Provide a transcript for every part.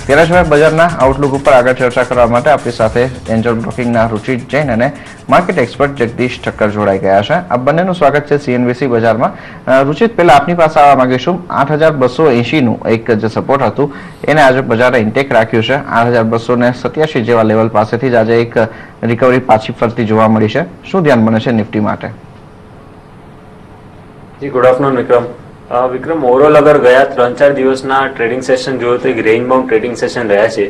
ત્યારે હવે બજારના આઉટલુક ઉપર આગળ ચર્ચા કરવા માટે આપણી સાથે એન્જલ બ્રોકિંગના રુચિત જૈન અને માર્કેટ એક્સપર્ટ જગદીશ ઠક્કર જોડાઈ ગયા છે. આપ બંનેનું સ્વાગત છે સીએનબીસી બજારમાં. રુચિત, પહેલા આપની પાસે આવવા માંગીશું. 8280 નું એક જે સપોર્ટ હતું એને આજે બજારે ઇન્ટેક રાખ્યું છે. 8287 જેવા લેવલ પાસેથી જ આજે એક રિકવરી પાછી ફરતી જોવા મળી છે. શું ધ્યાન બને છે નિફ્ટી માટે? જી, ગુડ આફ્ટરનૂન વિક્રમ. ઓવરઓલ અગર ગયા 3-4 દિવસના ટ્રેડિંગ સેશન જોયું તો એક રેન્જ બાઉન્ડ ટ્રેડિંગ સેશન રહ્યા છે.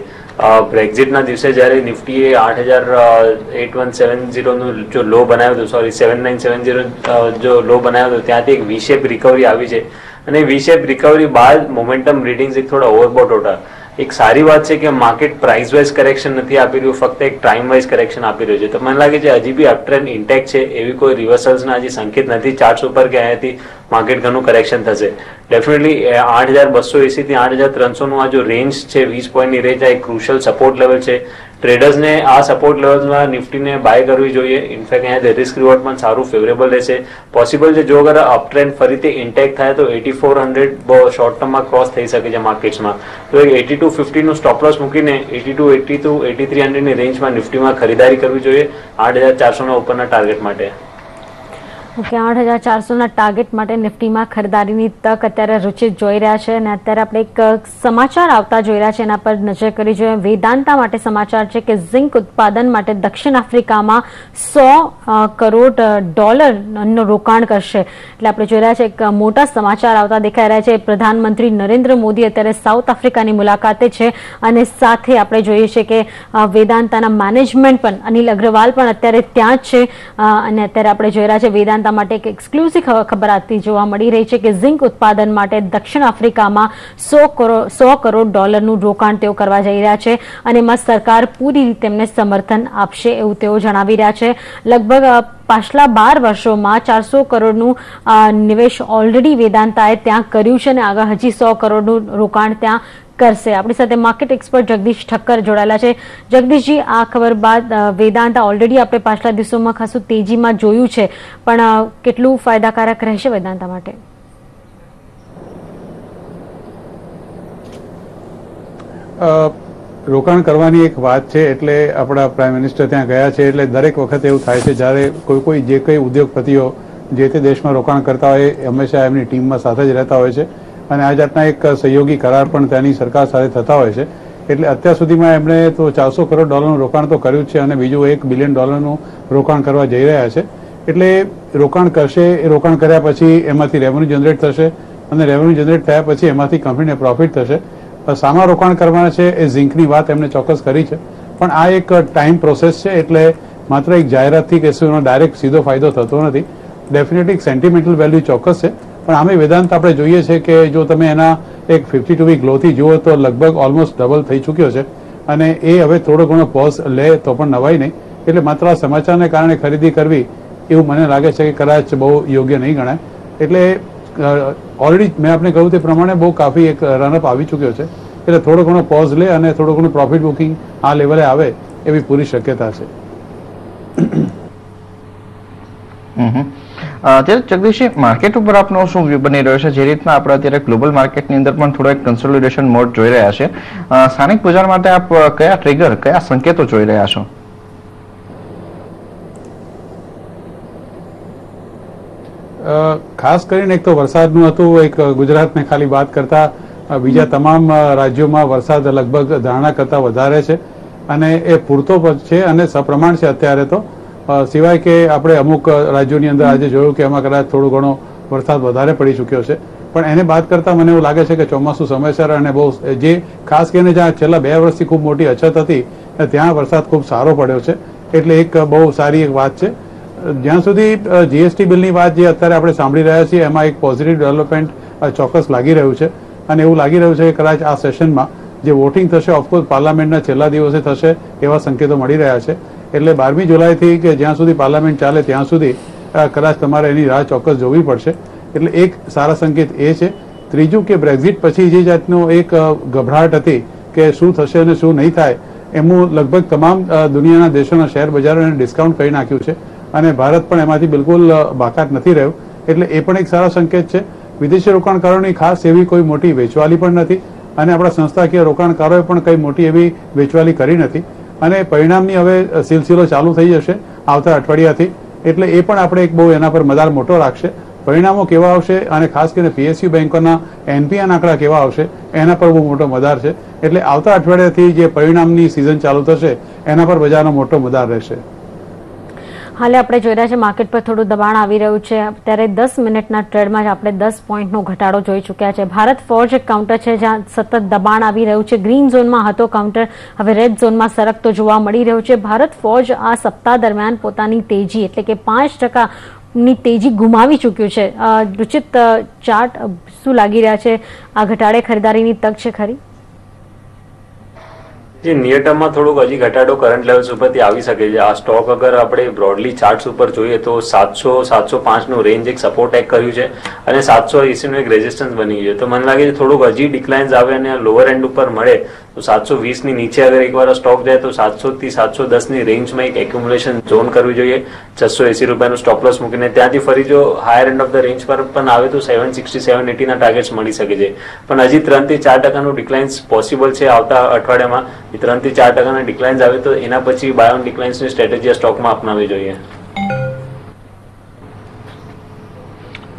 બ્રેક્ઝિટના દિવસે જ્યારે નિફ્ટીએ 8170 નું જો લો બનાવ્યો હતો, 7970 જો લો બનાવ્યો હતો, ત્યાંથી એક વી શેપ રિકવરી આવી છે અને વી શેપ રિકવરી બાદ મોમેન્ટમ રીડિંગ્સ એક થોડા ઓવરબોટ હતા. એક સારી વાત છે કે માર્કેટ પ્રાઇસ વાઇઝ કરેક્શન નથી આપી રહ્યું, ફક્ત એક ટાઈમ વાઇઝ કરેક્શન આપી રહ્યું છે. તો મને લાગે છે હજી બી અપટ્રેન્ડ ઇન્ટેક છે, એવી કોઈ રિવર્સલ્સના હજી સંકેત નથી ચાર્ટ્સ ઉપર કે અહીંયાથી માર્કેટ ઘણું કરેક્શન થશે. ડેફિનેટલી 8280 થી 8300 નું આ જો રેન્જ છે, 20 પોઈન્ટની રેન્જ, આ એક ક્રુશિયલ સપોર્ટ લેવલ છે. ટ્રેડર્સને આ સપોર્ટ લેવલમાં નિફ્ટીને બાય કરવી જોઈએ. ઇનફેક્ટ અહીંયા રિસ્ક રિવોર્ડ પણ સારું ફેવરેબલ રહેશે. પોસિબલ છે જો અગર અપટ્રેન્ડ ફરીથી ઇન્ટેક થાય તો 8400 શોર્ટ ટર્મમાં ક્રોસ થઈ શકે છે માર્કેટ્સમાં. તો 8250 નું સ્ટોપ લોસ મૂકીને 8280 to 8300 ની રેન્જમાં નિફ્ટીમાં ખરીદારી કરવી જોઈએ 8400 ના ઉપરના ટાર્ગેટ માટે. ઓકે, 8400 ના ટાર્ગેટ માટે નિફ્ટીમાં ખરીદારીની તક અત્યારે રુચિત જોઈ રહ્યા છે. અને અત્યારે આપણે એક સમાચાર આવતા જોઈ રહ્યા છે, એના પર નજર કરી જોઈએ. વેદાંતા માટે સમાચાર છે કે ઝિંક ઉત્પાદન માટે દક્ષિણ આફ્રિકામાં $100 કરોડ નું રોકાણ કરશે. એટલે આપણે જોઈ રહ્યા છે એક મોટા સમાચાર આવતા દેખાઈ રહ્યા છે. પ્રધાનમંત્રી નરેન્દ્ર મોદી અત્યારે સાઉથ આફ્રિકાની મુલાકાતે છે અને સાથે આપણે જોઈએ છે કે વેદાંતાના મેનેજમેન્ટ પણ, અનિલ અગ્રવાલ પણ અત્યારે ત્યાં જ છે. અને અત્યારે આપણે જોઈ રહ્યા છે વેદાંતા માટે એક એક્સક્લુઝિવ ખબર આવતી જોવા મળી રહી છે કે ઝિંક ઉત્પાદન માટે દક્ષિણ આફ્રિકામાં $100 કરોડ નું રોકાણ તેઓ કરવા જઈ રહ્યા છે અને એમાં સરકાર પૂરી રીતે તેમને સમર્થન આપશે એવું તેઓ જણાવી રહ્યા છે. લગભગ પાછલા 12 વર્ષોમાં 400 કરોડનું નિવેશ ઓલરેડી વેદાંતાએ ત્યાં કર્યું છે અને આગળ હજી 100 કરોડનું રોકાણ ત્યાં કરશે. આપણી સાથે માર્કેટ એક્સપર્ટ જગદીશ ઠક્કર જોડાયેલા છે. જગદીશજી, આ ખબર બાદ વેદાંતા ઓલરેડી આપણે પાછલા દિવસોમાં ખાસું તેજીમાં જોયું છે, પણ કેટલું ફાયદાકારક રહેશે વેદાંતા માટે? રોકાણ કરવાની એક વાત છે એટલે આપણા પ્રાઇમ મિનિસ્ટર ત્યાં ગયા છે એટલે દરેક વખત એવું થાય છે જ્યારે કોઈ જે કંઈ ઉદ્યોગપતિઓ જે તે દેશમાં રોકાણ કરતા હોય હંમેશા એમની ટીમમાં સાથે જ રહેતા હોય છે અને આ જાતના એક સહયોગી કરાર પણ ત્યાંની સરકાર સાથે થતા હોય છે. એટલે અત્યાર સુધીમાં એમણે તો $400 કરોડનું રોકાણ તો કર્યું છે અને બીજું $1 બિલિયન રોકાણ કરવા જઈ રહ્યા છે. એટલે રોકાણ કરશે, એ રોકાણ કર્યા પછી એમાંથી રેવન્યુ જનરેટ થશે અને રેવન્યુ જનરેટ થયા પછી એમાંથી કંપનીને પ્રોફિટ થશે. સામા રોકાણ કરવાના છે એ ઝિંકની વાત એમણે ચોક્કસ કરી છે, પણ આ એક ટાઈમ પ્રોસેસ છે એટલે માત્ર એક જાહેરાતથી કે શું ડાયરેક્ટ સીધો ફાયદો થતો નથી. ડેફિનેટલી એક સેન્ટિમેન્ટલ વેલ્યુ ચોક્કસ છે, પણ આમે વેદાંત આપણે જોઈએ છે કે જો તમે એના એક 52 વીક લોથી જુઓ તો લગભગ ઓલમોસ્ટ ડબલ થઈ ચૂક્યો છે અને એ હવે થોડો ઘણો પોઝ લે તો પણ નવાઈ નહીં. એટલે માત્ર આ સમાચારને કારણે ખરીદી કરવી એવું મને લાગે છે કે કદાચ બહુ યોગ્ય નહીં ગણાય. એટલે ઓલરેડી મેં આપણે કહ્યું તે પ્રમાણે બહુ કાફી એક રનઅપ આવી ચૂક્યો છે એટલે થોડો ઘણો પોઝ લે અને થોડો ઘણો પ્રોફિટ બુકિંગ આ લેવલે આવે એવી પૂરી શક્યતા છે. અત્યારે જગદીશજી, માર્કેટ ઉપર આપનો શું વ્યૂ બની રહ્યો છે? જે રીતના આપણે અત્યારે ગ્લોબલ માર્કેટની અંદર પણ થોડો એક કન્સોલિડેશન મોડ જોઈ રહ્યા છે, સ્થાનિક બજાર માટે આપ કયા ટ્રિગર, કયા સંકેતો જોઈ રહ્યા છો? ખાસ કરીને એક તો વરસાદનું હતું, એક ગુજરાતને ખાલી વાત કરતા બીજા તમામ રાજ્યોમાં વરસાદ લગભગ ધારણા કરતા વધારે છે અને એ પૂરતો છે અને સપ્રમાણ છે અત્યારે તો. સિવાય કે આપણે અમુક રાજ્યોની અંદર આજે જોયું કે એમાં કદાચ થોડો ઘણો વરસાદ વધારે પડી ચૂક્યો છે, પણ એને બાદ કરતા મને એવું લાગે છે કે ચોમાસું સમયસર અને બહુ જે ખાસ કરીને જ્યાં છેલ્લા 2 વર્ષથી ખૂબ મોટી અછત હતી ત્યાં વરસાદ ખૂબ સારો પડ્યો છે એટલે એક બહુ સારી એક વાત છે. જ્યાં સુધી જીએસટી બિલની વાત જે અત્યારે આપણે સાંભળી રહ્યા છીએ એમાં એક પોઝિટિવ ડેવલપમેન્ટ ચોક્કસ લાગી રહ્યું છે અને એવું લાગી રહ્યું છે કે કદાચ આ સેશનમાં જે વોટિંગ થશે ઓફકોર્સ પાર્લામેન્ટના છેલ્લા દિવસે થશે એવા સંકેતો મળી રહ્યા છે. એટલે 12મી જુલાઈથી કે જ્યાં સુધી પાર્લામેન્ટ ચાલે ત્યાં સુધી કદાચ તમારે એની રાહ ચોક્કસ જોવી પડશે. એટલે એક સારા સંકેત એ છે. ત્રીજું કે બ્રેક્ઝિટ પછી જે જાતનો એક ગભરાટ હતી કે શું થશે અને શું નહીં થાય એમનું લગભગ તમામ દુનિયાના દેશોના શેર બજારોને ડિસ્કાઉન્ટ કરી નાખ્યું છે અને ભારત પણ એમાંથી બિલકુલ બાકાત નથી રહ્યું. એટલે એ પણ એક સારા સંકેત છે. વિદેશી રોકાણકારોની ખાસ એવી કોઈ મોટી વેચવાલી પણ નથી અને આપણા સંસ્થાકીય રોકાણકારોએ પણ કંઈ મોટી એવી વેચવાલી કરી નથી અને પરિણામની હવે સિલસિલો ચાલુ થઈ જશે આવતા અઠવાડિયાથી, એટલે એ પણ આપણે એક બહુ એના પર મદાર મોટો રાખશે. પરિણામો કેવા આવશે અને ખાસ કરીને પીએસયુ બેંકોના એનપીઆર આંકડા કેવા આવશે એના પર બહુ મોટો મદાર છે. એટલે આવતા અઠવાડિયાથી જે પરિણામની સિઝન ચાલુ થશે એના પર બજારનો મોટો મદાર રહેશે. હાલે આપણે જોઈ રહ્યા છે માર્કેટ પર થોડું દબાણ આવી રહ્યું છે. અત્યારે 10 મિનિટના ટ્રેડમાં જ આપણે 10 પોઈન્ટનો ઘટાડો જોઈ ચૂક્યા છે. ભારત ફોર્જ એક કાઉન્ટર છે જ્યાં સતત દબાણ આવી રહ્યું છે. ગ્રીન ઝોનમાં હતો કાઉન્ટર, હવે રેડ ઝોનમાં સરકતો જોવા મળી રહ્યો છે. ભારત ફોર્જ આ સપ્તાહ દરમિયાન પોતાની તેજી એટલે કે 5% ની તેજી ગુમાવી ચૂક્યું છે. રુચિત, ચાર્ટ શું લાગી રહ્યા છે? આ ઘટાડે ખરીદારીની તક છે ખરી? જે નિયર ટર્મમાં થોડુંક હજી ઘટાડો કરંટ લેવલ્સ ઉપરથી આવી શકે છે. આ સ્ટોક અગર આપણે બ્રોડલી ચાર્ટ્સ ઉપર જોઈએ તો 700-705 નું રેન્જ એક સપોર્ટ ટેક કર્યું છે અને 780 નું એક રેઝિસ્ટન્સ બની ગયું છે. તો મને લાગે છે થોડુંક હજી ડિક્લાઇન્સ આવે અને લોઅર એન્ડ ઉપર મળે તો 720 ની નીચે અગર એકવાર સ્ટોક જાય તો 700 થી 710 ની રેન્જમાં એક એક્યુમ્યુલેશન ઝોન કરવી જોઈએ. 680 રૂપિયાનું સ્ટોપ લોસ મૂકીને ત્યાંથી ફરી જો higher end of the range પર પણ આવે તો 760-780 ના ટાર્ગેટ્સ મળી શકે છે. પણ હજી 3 થી 4% ડિક્લાઇન્સ પોસિબલ છે આવતા અઠવાડિયામાં. 3 થી 4% ડિક્લાઇન્સ આવે તો એના પછી બાય ઓન ડિક્લાઇન્સની સ્ટ્રેટેજી સ્ટોકમાં અપનાવવી જોઈએ.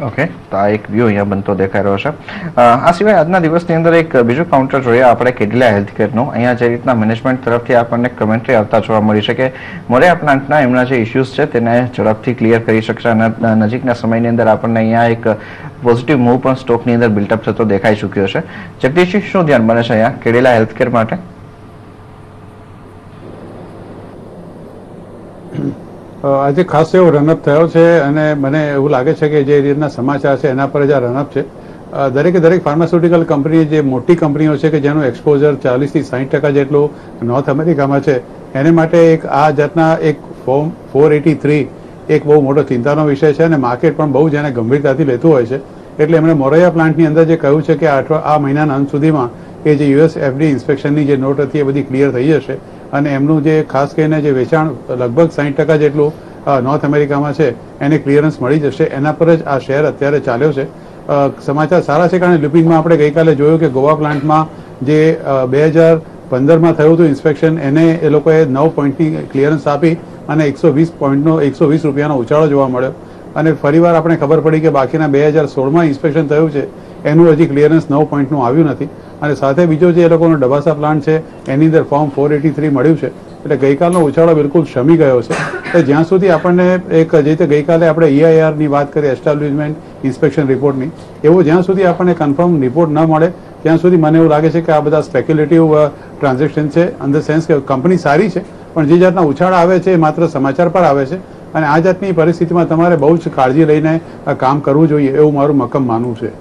ઓકે, તો આ એક વ્યૂ અહીંયા બનતો દેખાઈ રહ્યો છે. આ સિવાય આજના દિવસની અંદર એક બીજું કાઉન્ટર જોઈએ આપણે કેડિલા હેલ્થકેરનું. અહીંયા જે રીતના મેનેજમેન્ટ તરફથી આપણને કમેન્ટ્રી આવતા જોવા મળી છે કે મોરેયા પ્લાન્ટના એમના જે ઇસ્યુઝ છે તેને ઝડપથી ક્લિયર કરી શકશે અને નજીકના સમયની અંદર આપણને અહીંયા એક પોઝિટિવ મૂવ પણ સ્ટોકની અંદર બિલ્ટઅપ થતો દેખાઈ ચૂક્યો છે. જગદીશજી, શું ધ્યાન બને છે અહીંયા કેડિલા હેલ્થકેર માટે? આજે ખાસ એવો રનઅપ થયો છે અને મને એવું લાગે છે કે જે રીતના સમાચાર છે એના પર જ આ રનઅપ છે. દરેકે દરેક ફાર્માસ્યુટિકલ કંપની જે મોટી કંપનીઓ છે કે જેનું એક્સપોઝર 40 થી 60% જેટલું નોર્થ અમેરિકામાં છે એને માટે એક આ જાતના એક ફોર્મ 483 એક બહુ મોટો ચિંતાનો વિષય છે અને માર્કેટ પણ બહુ જેને ગંભીરતાથી લેતું હોય છે. એટલે એમણે મોરૈયા પ્લાન્ટની અંદર જે કહ્યું છે કે આ મહિનાના અંત સુધીમાં એ જે યુએસ એફડી ઇન્સ્પેક્શનની જે નોટ હતી એ બધી ક્લિયર થઈ જશે અને એમનું જે ખાસ કરીને જે વેચાણ લગભગ 60% જેટલું નોર્થ અમેરિકામાં છે એને ક્લિયરન્સ મળી જશે. એના પર જ આ શેર અત્યારે ચાલ્યો છે. સમાચાર સારા છે કારણ કે લુપિનમાં આપણે ગઈકાલે જોયું કે ગોવા પ્લાન્ટમાં જે 2015માં થયું હતું ઇન્સ્પેક્શન એને એ લોકોએ 9 પોઈન્ટની ક્લિયરન્સ આપી અને 120 પોઈન્ટનો 120 રૂપિયાનો ઉછાળો જોવા મળ્યો અને ફરીવાર આપણે ખબર પડી કે બાકીના 2016માં ઇન્સ્પેક્શન થયું છે એનું હજી ક્લિયરન્સ 9 પોઈન્ટનું આવ્યું નથી. અને સાથે બીજો જે એ લોકોનો ડબાસા પ્લાન્ટ છે એની અંદર ફોર્મ 483 મળ્યું છે. એટલે ગઈકાલનો ઉછાળો બિલકુલ શમી ગયો છે. એટલે જ્યાં સુધી આપણને એક જે રીતે ગઈકાલે આપણે EIR ની વાત કરી એસ્ટાબ્લિશમેન્ટ ઇન્સ્પેક્શન રિપોર્ટની, એવો જ્યાં સુધી આપણને કન્ફર્મ રિપોર્ટ ન મળે ત્યાં સુધી મને એવું લાગે છે કે આ બધા સ્પેક્યુલેટિવ ટ્રાન્ઝેક્શન છે. ઇન ધ સેન્સ કે કંપની સારી છે પણ જે જાતના ઉછાળા આવે છે એ માત્ર સમાચાર પર આવે છે અને આ જાતની પરિસ્થિતિમાં તમારે બહુ જ કાળજી લઈને કામ કરવું જોઈએ એવું મારું મક્કમ માનવું છે.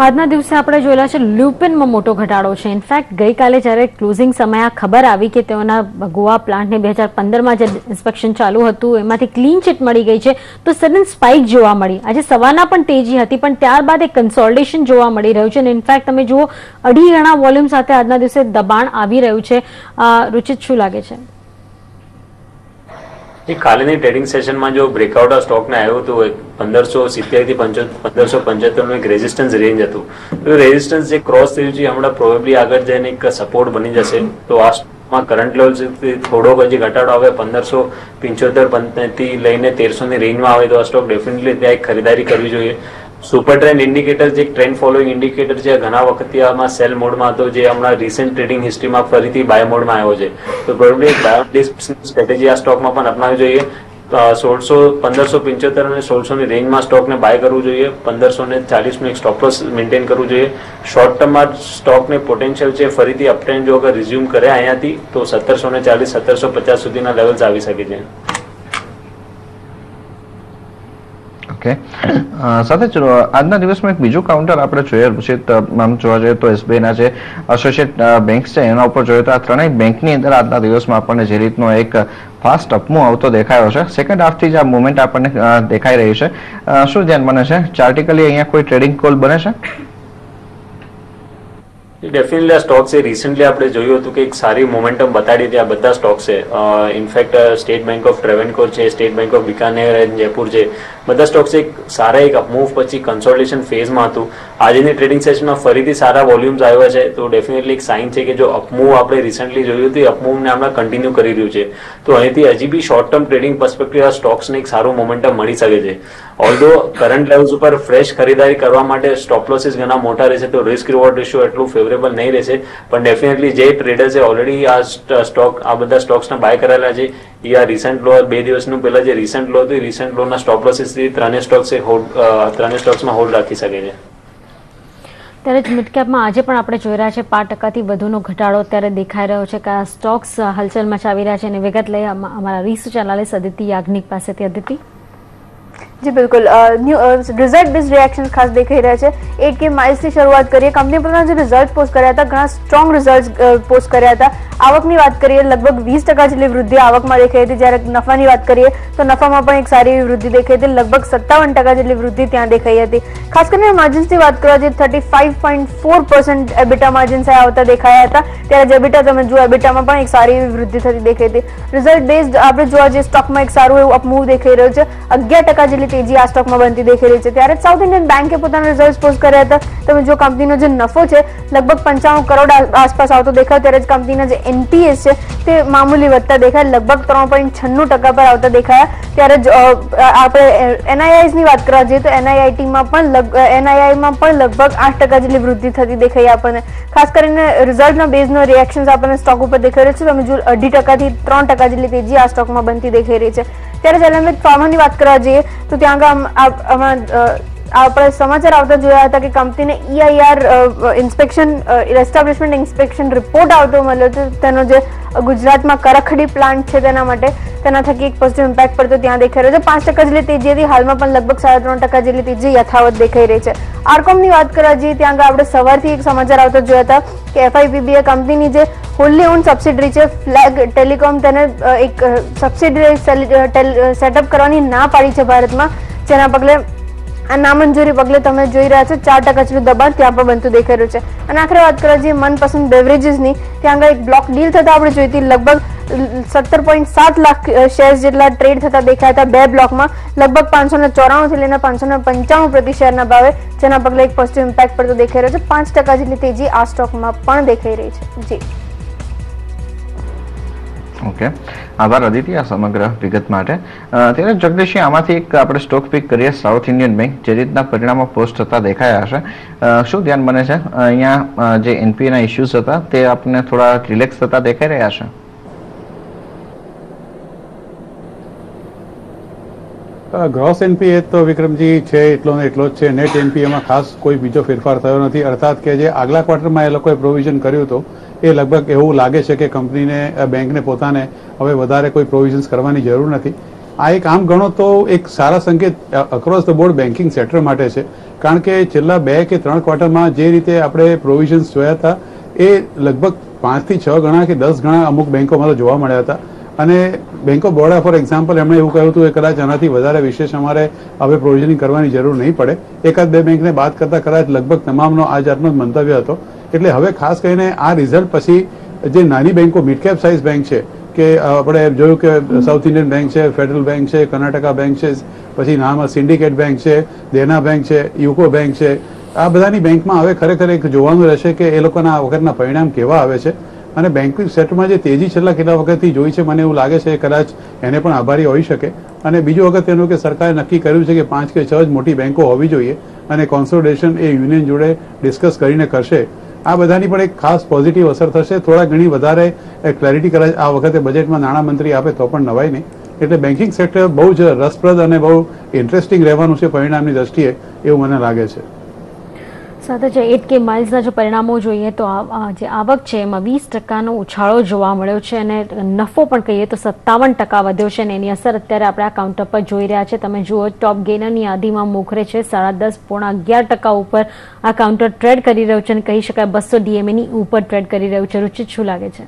આજના દિવસે આપણે જોયેલા છે લ્યુપિનમાં મોટો ઘટાડો છે. ઇનફેક્ટ ગઈકાલે જ્યારે ક્લોઝિંગ સમયે આ ખબર આવી કે તેઓના ગોવા પ્લાન્ટને 2015માં જે ઇન્સ્પેક્શન ચાલુ હતું એમાંથી ક્લીન ચીટ મળી ગઈ છે તો સડન સ્પાઇક જોવા મળી. આજે સવારના પણ તેજી હતી પણ ત્યારબાદ એક કન્સોલિડેશન જોવા મળી રહ્યું છે અને ઇનફેક્ટ તમે જુઓ 2.5 ગણા વોલ્યુમ સાથે આજના દિવસે દબાણ આવી રહ્યું છે. રુચિત, શું લાગે છે? કાલેની ટ્રેડિંગ સેશનમાં જો બ્રેકઆઉટ આ સ્ટોકને આવ્યું હતું 1570 થી 1575 નું એક રેઝિસ્ટન્સ રેન્જ હતું. તો રેઝિસ્ટન્સ જે ક્રોસ થયું છે હમણાં પ્રોબેબલી આગળ જઈને એક સપોર્ટ બની જશે. તો આ સ્ટોકમાં કરંટ લેવલ થોડોક હજી ઘટાડો આવે 1575 થી લઈને 1300 ની રેન્જમાં આવે તો આ સ્ટોક ડેફિનેટલી ત્યાં એક ખરીદારી કરવી જોઈએ. સુપર ટ્રેન્ડ ઇન્ડિકેટર જે ટ્રેન્ડ ફોલોઈંગ ઇન્ડિકેટર છે ઘણા વખતથી આમાં સેલ મોડમાં હતો જે હમણાં રિસેન્ટ ટ્રેડિંગ હિસ્ટ્રીમાં ફરીથી બાય મોડમાં આવ્યો છે. તો પ્રોબેબલી બાય સ્ટ્રેટેજી આ સ્ટોકમાં પણ અપનાવવી જોઈએ. 1575 અને 1600 ની રેન્જમાં સ્ટોકને બાય કરવું જોઈએ. 1540 નું એક સ્ટોપ લોસ મેન્ટેન કરવું જોઈએ. શોર્ટ ટર્મમાં સ્ટોકને પોટેન્શિયલ છે ફરીથી અપટ્રેન્ડ જો અગર રિઝ્યુમ કરે અહીંયાથી તો 1740 1750 સુધીના લેવલ્સ આવી શકે છે. સાથે આજના દિવસમાં એક બીજું કાઉન્ટર આપણે જોઈએ રુચિત, આમ જોવા જઈએ તો SBI ના જે એસોસિએટ બેંક છે એના ઉપર જોઈએ તો આ ત્રણેય બેંકની અંદર આજના દિવસમાં આપણને જે રીતનો એક ફાસ્ટ અપમૂવ આવતો દેખાયો છે. સેકન્ડ હાફથી જ આ મુવમેન્ટ આપણને દેખાઈ રહી છે. શું ધ્યાન બને છે? ચાર્ટિકલી અહીંયા કોઈ ટ્રેડિંગ કોલ બને છે? ડેફિનેટલી આ સ્ટોક છે રિસેન્ટલી આપણે જોયું હતું કે એક સારી મોમેન્ટમ બતાડી હતી આ બધા સ્ટોક છે. ઇનફેક્ટ સ્ટેટ બેંક ઓફ ટ્રેવેન્કોર છે, state bank of Bikaner Jaipur છે, બધા સ્ટોક્સ એક સારા એક અપમૂવ પછી કન્સોલિડેશન ફેઝમાં હતું આજની ટ્રેડિંગ સેશનમાં ફરીથી સારા વોલ્યુમ્સ આવ્યા છે, તો ડેફિનેટલી એક સાઇન છે કે જો અપમૂવ આપણે રિસેન્ટલી જોયું હતું એ અપમૂવને આપણે કન્ટિન્યુ કરી રહ્યું છે. તો અહીંથી હજી બી શોર્ટ ટર્મ ટ્રેડિંગ પર્સપેક્ટિવ આ સ્ટોક્સને એક સારું મોમેન્ટમ મળી શકે છે. ઓલ્ધો કરંટ લેવલ્સ ઉપર ફ્રેશ ખરીદારી કરવા માટે સ્ટોપ લોસીસ ઘણા મોટા રહેશે, તો રિસ્ક રિવોર્ડ રેશિયો એટલું ફેવરેબલ નહીં રહેશે. પણ ડેફિનેટલી જે ટ્રેડર્સે ઓલરેડી આ બધા સ્ટોક્સને બાય કરેલા છે એ આ રિસેન્ટ લો 2 દિવસનું પહેલા જે રિસેન્ટ લો હતું એ રિસેન્ટ લોના સ્ટોપ લોસીસથી ત્રણેય સ્ટોક્સમાં હોલ્ડ રાખી શકે છે. ત્યારે જ મિડકેપમાં આજે પણ આપણે જોઈ રહ્યા છે 5% વધુનો ઘટાડો અત્યારે દેખાઈ રહ્યો છે કે આ સ્ટોક્સ હલચલ મચાવી રહ્યા છે. અને વિગત લઈ અમારા રિસર્ચ એનાલિસ્ટ અદિતિ યાજ્ઞિક પાસેથી. અદિતિ, જી બિલકુલ, રિઝલ્ટ બેઝ રિએક્શન ખાસ દેખાઈ રહ્યા છે. 8K માઇલ્સથી શરૂઆત કરીએ. કંપની પોતાના જે રિઝલ્ટ પોસ્ટ કર્યા હતા ઘણા સ્ટ્રોંગ રિઝલ્ટ પોસ્ટ કર્યા હતા. આવકની વાત કરીએ લગભગ 20% જેટલી વૃદ્ધિ આવકમાં દેખાઈ હતી. જ્યારે નફાની વાત કરીએ તો નફામાં પણ એક સારી એવી વૃદ્ધિ દેખાઈ હતી. લગભગ 57% જેટલી વૃદ્ધિ ત્યાં દેખાઈ હતી. ખાસ કરીને માર્જિન્સની વાત કરવા જઈએ 35.4% એબિટા માર્જિન્સ આવતા દેખાયા હતા. ત્યારે એબિટા તમે જુઓ એબિટામાં પણ એક સારી એવી વૃદ્ધિ થતી દેખાઈ હતી. રિઝલ્ટ બેઝડ આપણે જોવા જઈએ સ્ટોકમાં એક સારું એવું અપમૂવ દેખાઈ રહ્યું છે. 11% જેટલી તેજી આ સ્ટોકમાં બનતી દેખાઈ રહી છે. ત્યારે સાઉથ ઇન્ડિયન બેંકે પોતાના રિઝલ્ટ પોસ્ટ કર્યા હતા. તમે જો કંપનીનો જે નફો છે લગભગ 95 કરોડ આસપાસ આવતો દેખાય, ત્યારે જ કંપનીના જે NPS છે તે મામૂલી વધતા દેખાય, લગભગ 3.96% પર આવતા દેખાયા. ત્યારે જ આપણે NIIs ની વાત કરવા જઈએ તો NIIમાં પણ લગભગ 8% જેટલી વૃદ્ધિ થતી દેખાઈ આપણને. ખાસ કરીને રિઝલ્ટના બેઝનો રિએક્શન્સ આપણને સ્ટોક ઉપર દેખાઈ રહ્યો છે. તમે જો 2.5% થી 3% જેટલી તેજી આ સ્ટોકમાં બનતી દેખાઈ રહી છે. ત્યારે એલેમ્બિક ફાર્માની વાત કરવા જઈએ તો ત્યાં આપણે સમાચાર આવતા જોયા હતા કે કંપનીને EIR inspection establishment inspection report આવતો મળ્યો હતો. તેનો જે ગુજરાતમાં કરખડી પ્લાન્ટ છે તેના માટે તેના થકી એક પોઝિટિવ ઇમ્પેક્ટ પડતો ત્યાં દેખાઈ રહ્યો છે. 5% જેટલી તેજી હતી. હાલમાં પણ લગભગ 3.5% જેટલી તેજી યથાવત દેખાઈ રહી છે. આરકોમની વાત કરવા જઈએ ત્યાં આપણે સવારથી એક સમાચાર આવતા જોયા હતા કે FIPBએ કંપનીની જે હોલ્લી ઓન સબસિડરી છે ફ્લેગ ટેલિકોમ તેને એક સબસિડરી સેટઅપ કરવાની ના પાડી છે ભારતમાં. જેના પગલે આ નામંજૂરી પગલે તમે જોઈ રહ્યા છો 4% જેટલું દબાણ ત્યાં પણ બનતું દેખાઈ રહ્યું છે. અને આખરે વાત કરવા જઈએ મનપસંદ બેવરેજીસની, ત્યાં આગળ એક બ્લોક ડીલ થતા આપણે જોઈ હતી. લગભગ 17.7 લાખ શેર્સ જેટલા ટ્રેડ થતા દેખાયા હતા 2 બ્લોકમાં. લગભગ 594 થી લઈને 595 પ્રતિ શેરના ભાવે, જેના પગલે એક પોઝિટિવ ઇમ્પેક્ટ પડતો દેખાઈ રહ્યો છે. 5% જેટલી તેજી આ સ્ટોકમાં પણ દેખાઈ રહી છે. જી ઓકે, આભાર અદિતિ આ સમગ્ર વિગત માટે. ત્યારે જગદીશજી, આમાંથી એક આપણે સ્ટોક પિક કરીએ, સાઉથ ઇન્ડિયન બેંક. જે રીતના પરિણામો પોસ્ટ થતા દેખાયા હશે, શું ધ્યાન બને છે? અહીંયા જે NPA ના ઇસ્યુઝ હતા તે આપને થોડા રિલેક્સ થતા દેખાઈ રહ્યા છે? ગ્રોસ NPA તો વિક્રમજી છે એટલો ને એટલો જ છે. નેટ NPAમાં ખાસ કોઈ બીજો ફેરફાર થયો નથી. અર્થાત કે જે આગલા ક્વાર્ટરમાં એ લોકોએ પ્રોવિઝન કર્યું હતું એ લગભગ એવું લાગે છે કે કંપનીને બેંકને પોતાને હવે વધારે કોઈ પ્રોવિઝન્સ કરવાની જરૂર નથી. આ એક આમ ગણો તો એક સારા સંકેત across the board banking sector માટે છે. કારણ કે છેલ્લા 2 કે 3 ક્વાર્ટરમાં જે રીતે આપણે પ્રોવિઝન્સ જોયા હતા એ લગભગ 5 થી 6 ગણા કે 10 ગણા અમુક બેંકોમાં તો જોવા મળ્યા હતા. અને bank of Baroda for example એમણે એવું કહ્યું હતું કે કદાચ આનાથી વધારે વિશેષ અમારે હવે પ્રોવિઝનિંગ કરવાની જરૂર નહીં પડે. 1-2 બેંકને બાદ કરતા કદાચ લગભગ તમામનો આ જાતનો જ મંતવ્ય હતો. એટલે હવે ખાસ કરીને આ રિઝલ્ટ પછી જે નાની બેંકો મિડ કેપ સાઇઝ બેંક છે કે આપણે જોયું કે સાઉથ ઇન્ડિયન બેંક છે, ફેડરલ બેંક છે, કર્ણાટકા બેંક છે, પછી નામમાં સિન્ડિકેટ બેંક છે, દેના બેંક છે, યુકો બેંક છે, આ બધાની બેંકમાં હવે ખરેખર એક જોવાનું રહેશે કે એ લોકોના આ વખતના પરિણામ કેવા આવે છે. અને બેન્કિંગ સેક્ટરમાં જે તેજી છેલ્લા કેટલા વખતથી જોઈ છે મને એવું લાગે છે કદાચ એને પણ આભારી હોઈ શકે. અને બીજું વખત એનું કે સરકારે નક્કી કર્યું છે કે 5 કે 6 જ મોટી બેંકો હોવી જોઈએ અને કોન્સોલિડેશન એ યુનિયન જોડે ડિસ્કસ કરીને કરશે. આ બધાની પણ એક ખાસ પોઝિટિવ અસર થશે. થોડા ઘણી વધારે ક્લેરિટી કદાચ આ વખતે બજેટમાં નાણામંત્રી આપે તો પણ નવાય નહીં. એટલે બેન્કિંગ સેક્ટર બહુ જ રસપ્રદ અને બહુ ઇન્ટરેસ્ટિંગ રહેવાનું છે પરિણામની દ્રષ્ટિએ, એવું મને લાગે છે. સાથે જે 8K માઇલ્સના જો પરિણામો જોઈએ તો જે આવક છે એમાં 20%નો ઉછાળો જોવા મળ્યો છે અને નફો પણ કહીએ તો 57% વધ્યો છે. અને એની અસર અત્યારે આપણે આ કાઉન્ટર પર જોઈ રહ્યા છે. તમે જુઓ ટોપ ગેનરની યાદીમાં મોખરે છે 10.5 પોણા 11% ઉપર આ કાઉન્ટર ટ્રેડ કરી રહ્યું છે અને કહી શકાય 200 DMA ની ઉપર ટ્રેડ કરી રહ્યું છે. રુચિત, શું લાગે છે?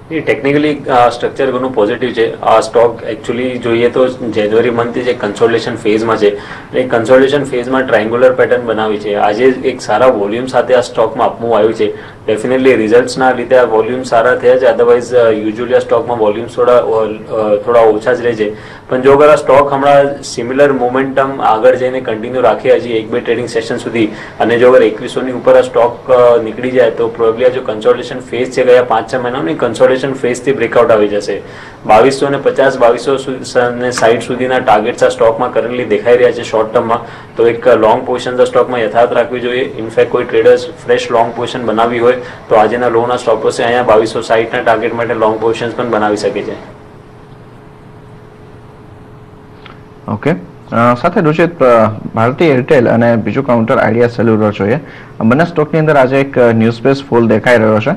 એ ટેકનિકલી સ્ટ્રક્ચર ઘણું પોઝિટિવ છે. આ સ્ટોક એકચ્યુઅલી જોઈએ તો જાન્યુઆરી મંથથી જે કન્સોલિડેશન ફેઝમાં છે, એ કન્સોલિડેશન ફેઝમાં ટ્રાયંગ્યુલર પેટર્ન બનાવી છે. આજે એક સારા વોલ્યુમ સાથે આ સ્ટોકમાં અપમૂવ આવ્યું છે. ડેફિનેટલી રિઝલ્ટ્સના લીધે આ વોલ્યુમ સારા થયા છે. અધરવાઇઝ યુઝ્યુઅલી આ સ્ટોકમાં વોલ્યુમ્સ થોડા ઓછા જ રહે છે. પણ જો અગર આ સ્ટોક હમણાં સિમિલર મોમેન્ટમ આગળ જઈને કન્ટિન્યુ રાખે હજી 1-2 ટ્રેડિંગ સેશન સુધી, અને જો અગર 2100 ની ઉપર આ સ્ટોક નીકળી જાય તો પ્રોબેબલી આ જો કન્સોલિડેશન ફેઝ છે ગયા 5-6 મહિનાની કન્સોલિડેશન ફેઝથી બ્રેકઆઉટ આવી જશે. 2250 2260 સુધીના ટાર્ગેટ્સ આ સ્ટોકમાં કરન્ટલી દેખાઈ રહ્યા છે શોર્ટ ટર્મમાં. તો એક લોંગ પોઝિશન આ સ્ટોકમાં યથાર્થ રાખવી જોઈએ. ઇનફેક્ટ કોઈ ટ્રેડર્સ ફ્રેશ લોંગ પોઝિશન બનાવી હોય તો આજેના લોના સ્ટોપ લોસ અહીંયા 2260 ના ટાર્ગેટ માટે લોંગ પોઝિશન્સ પણ બનાવી શકે છે. ઓકે, સાથે રુચિત, ભારતીય એરટેલ અને બીજું કાઉન્ટર આઈડિયા સેલ્યુલર જોઈએ. બંને સ્ટોકની અંદર આજે એક ન્યૂઝ બેઝ ફોલ દેખાઈ રહ્યો છે.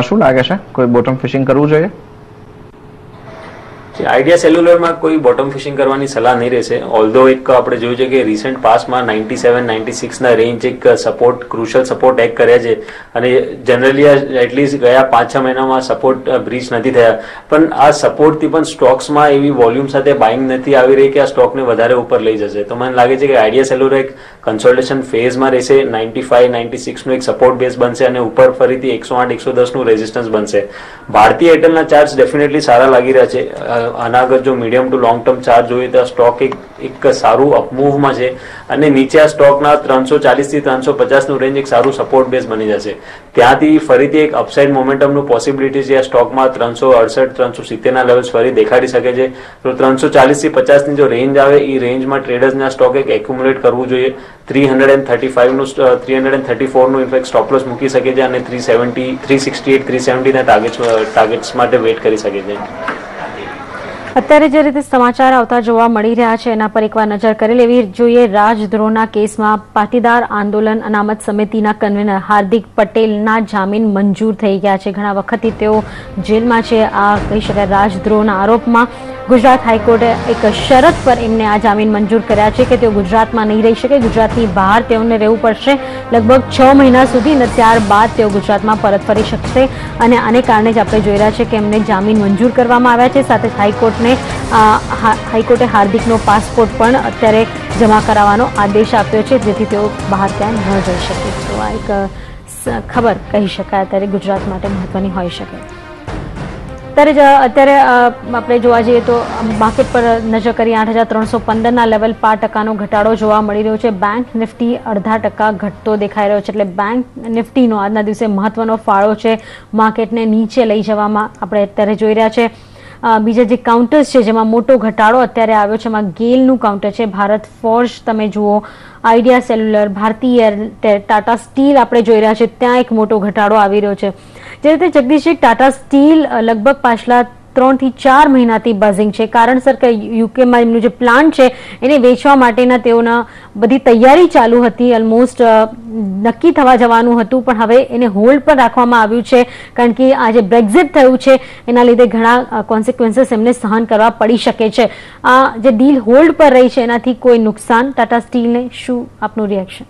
શું લાગે છે, કોઈ બોટમ ફિશિંગ કરવું જોઈએ? આઈડિયા સેલ્યુલરમાં કોઈ બોટમ ફિશિંગ કરવાની સલાહ નહીં રહેશે. ઓલ્ધો એક આપણે જોયું છે કે રિસેન્ટ પાસમાં 97-96 ના રેન્જ એક સપોર્ટ, ક્રુશિયલ સપોર્ટ એક્ટ કર્યા છે, અને જનરલી એટલીસ્ટ ગયા 5-6 મહિનામાં સપોર્ટ બ્રીચ નથી થયા. પણ આ સપોર્ટથી પણ સ્ટોક્સમાં એવી વોલ્યુમ સાથે બાઇંગ નથી આવી રહી કે આ સ્ટોકને વધારે ઉપર લઈ જશે. તો મને લાગે છે કે આઈડિયા સેલ્યુલર એક કન્સોલિડેશન ફેઝમાં રહેશે. 95-96 નું એક સપોર્ટ બેઝ બનશે અને ઉપર ફરીથી 108-110 નું રેઝિસ્ટન્સ બનશે. ભારતીય એરટેલના ચાર્જ ડેફિનેટલી સારા લાગી રહ્યા છે. આના આગળ જો medium two long term charge જોઈએ તો આ સ્ટોક એક સારું અપમૂવમાં છે, અને નીચે આ સ્ટોકના 340 થી 350 નું રેન્જ એક સારું સપોર્ટ બેઝ બની જશે. ત્યાંથી ફરીથી એક અપસાઇડ મોમેન્ટમનું પોસિબિલિટી છે. આ સ્ટોકમાં 368-370 ના લેવલ્સ ફરી દેખાડી શકે છે. તો 340 થી 50 ની જો રેન્જ આવે એ રેન્જમાં ટ્રેડર્સના સ્ટોક એક એક્યુમ્યુલેટ કરવું જોઈએ. 335 નું 334 નું ઇનફેક્ટ સ્ટોપ લોસ મૂકી શકે છે, અને 370 368 370 ના ટાર્ગેટ્સ માટે વેઇટ કરી શકે છે. અત્યારે જે રીતે સમાચાર આવતા જોવા મળી રહ્યા છે એના પર એકવાર નજર કરી લેવી જોઈએ. રાજદ્રોહના કેસમાં પાટીદાર આંદોલન અનામત સમિતિના કન્વીનર હાર્દિક પટેલના જામીન મંજૂર થઈ ગયા છે. ઘણા વખતથી તેઓ જેલમાં છે. આ કહી શકાય રાજદ્રોહના આરોપમાં ગુજરાત હાઈકોર્ટે એક શરત પર એમને આ જામીન મંજૂર કર્યા છે કે તેઓ ગુજરાતમાં નહીં રહી શકે, ગુજરાતની બહાર તેઓને રહેવું પડશે લગભગ 6 મહિના સુધી, અને ત્યારબાદ તેઓ ગુજરાતમાં પરત ફરી શકશે. અને આને કારણે જ આપણે જોઈ રહ્યા છે કે એમને જામીન મંજૂર કરવામાં આવ્યા છે. સાથે હાઈકોર્ટે હાર્દિકનો પાસપોર્ટ પણ અત્યારે જમા કરાવવાનો આદેશ આપ્યો છે, જેથી તેઓ બહાર ક્યાંય ન જઈ શકે. તો આ એક ખબર કહી શકાય અત્યારે ગુજરાત માટે મહત્વની હોઈ શકે. અત્યારે આપણે જોવા જઈએ તો માર્કેટ પર નજર કરીએ. 8,315 ના લેવલ 5% ઘટાડો જોવા મળી રહ્યો છે. બેંક નિફ્ટી 0.5% ઘટતો દેખાઈ રહ્યો છે. એટલે બેંક નિફ્ટીનો આજના દિવસે મહત્વનો ફાળો છે માર્કેટને નીચે લઈ જવામાં આપણે અત્યારે જોઈ રહ્યા છે. બીજા જે કાઉન્ટર્સ છે જેમાં મોટો ઘટાડો અત્યારે આવ્યો છે, એમાં ગેલનું કાઉન્ટર છે, ભારત ફોર્જ તમે જુઓ, આઈડિયા સેલ્યુલર, ભારતીય એરટેલ, ટાટા સ્ટીલ આપણે જોઈ રહ્યા છે, ત્યાં એક મોટો ઘટાડો આવી રહ્યો છે. જે રીતે જગદીશજી, ટાટા સ્ટીલ લગભગ પાછલા 3 થી 4 મહિનાથી બઝિંગ છે. કારણસર કે યુકેમાં એમનું જે પ્લાન્ટ છે એને વેચવા માટેના તેઓના બધી તૈયારી ચાલુ હતી, ઓલમોસ્ટ નક્કી થવા જવાનું હતું, પણ હવે એને હોલ્ડ પર રાખવામાં આવ્યું છે કારણ કે આ જે બ્રેક્ઝિટ થયું છે એના લીધે ઘણા કોન્સિક્વન્સીસ એમને સહન કરવા પડી શકે છે. આ જે ડીલ હોલ્ડ પર રહી છે એનાથી કોઈ નુકસાન ટાટા સ્ટીલને? શું આપનું રિએક્શન?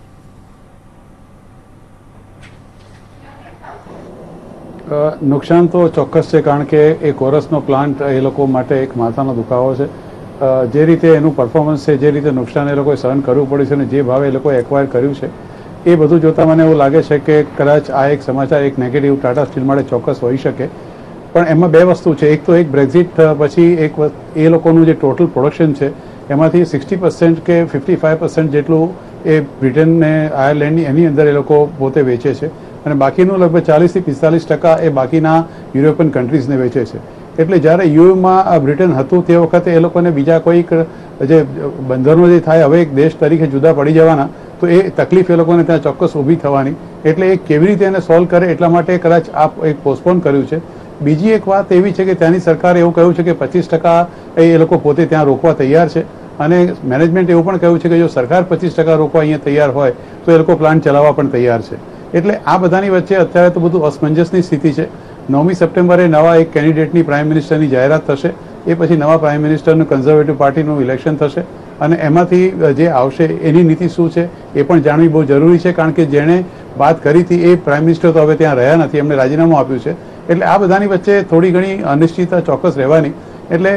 નુકસાન તો ચોક્કસ છે, કારણ કે એક વર્ષનો પ્લાન્ટ એ લોકો માટે એક માથાનો દુખાવો છે. જે રીતે એનું પરફોર્મન્સ છે, જે રીતે નુકસાન એ લોકોએ સહન કરવું પડ્યું છે અને જે ભાવે એ લોકોએ એક્વાયર કર્યું છે, એ બધું જોતા મને એવું લાગે છે કે કદાચ આ એક સમાચાર એક નેગેટિવ ટાટા સ્ટીલ માટે ચોક્કસ હોઈ શકે. પણ એમાં બે વસ્તુ છે. એક તો એક બ્રેક્ઝિટ પછી એક એ લોકોનું જે ટોટલ પ્રોડક્શન છે એમાંથી 60% કે 55% જેટલું એ બ્રિટન ને આયર્લેન્ડની એની અંદર એ લોકો પોતે વેચે છે, અને બાકીનું લગભગ 40 થી 45% એ બાકીના યુરોપિયન કન્ટ્રીઝને વેચે છે. એટલે જ્યારે યુએમાં બ્રિટન હતું તે વખતે એ લોકોને બીજા કોઈક જે બંધનો જે થાય હવે એક દેશ તરીકે જુદા પડી જવાના, તો એ તકલીફ એ લોકોને ત્યાં ચોક્કસ ઊભી થવાની. એટલે એ કેવી રીતે એને સોલ્વ કરે એટલા માટે કદાચ આ એક પોસ્ટપોન કર્યું છે. બીજી એક વાત એવી છે કે ત્યાંની સરકારે એવું કહ્યું છે કે 25% એ લોકો પોતે ત્યાં રોકવા તૈયાર છે, અને મેનેજમેન્ટ એવું પણ કહ્યું છે કે જો સરકાર 25% રોકવા અહીંયા તૈયાર હોય તો એ લોકો પ્લાન્ટ ચલાવવા પણ તૈયાર છે. એટલે આ બધાની વચ્ચે અત્યારે તો બધું અસમંજસની સ્થિતિ છે. 9મી સપ્ટેમ્બરે નવા એક કેન્ડિડેટની પ્રાઇમ મિનિસ્ટરની જાહેરાત થશે, એ પછી નવા પ્રાઇમ મિનિસ્ટરનું કન્ઝર્વેટિવ પાર્ટીનું ઇલેક્શન થશે, અને એમાંથી જે આવશે એની નીતિ શું છે એ પણ જાણવી બહુ જરૂરી છે. કારણ કે જેણે વાત કરી હતી એ પ્રાઇમ મિનિસ્ટર તો હવે ત્યાં રહ્યા નથી, એમને રાજીનામું આપ્યું છે. એટલે આ બધાની વચ્ચે થોડી ઘણી અનિશ્ચિતતા ચોક્કસ રહેવાની. એટલે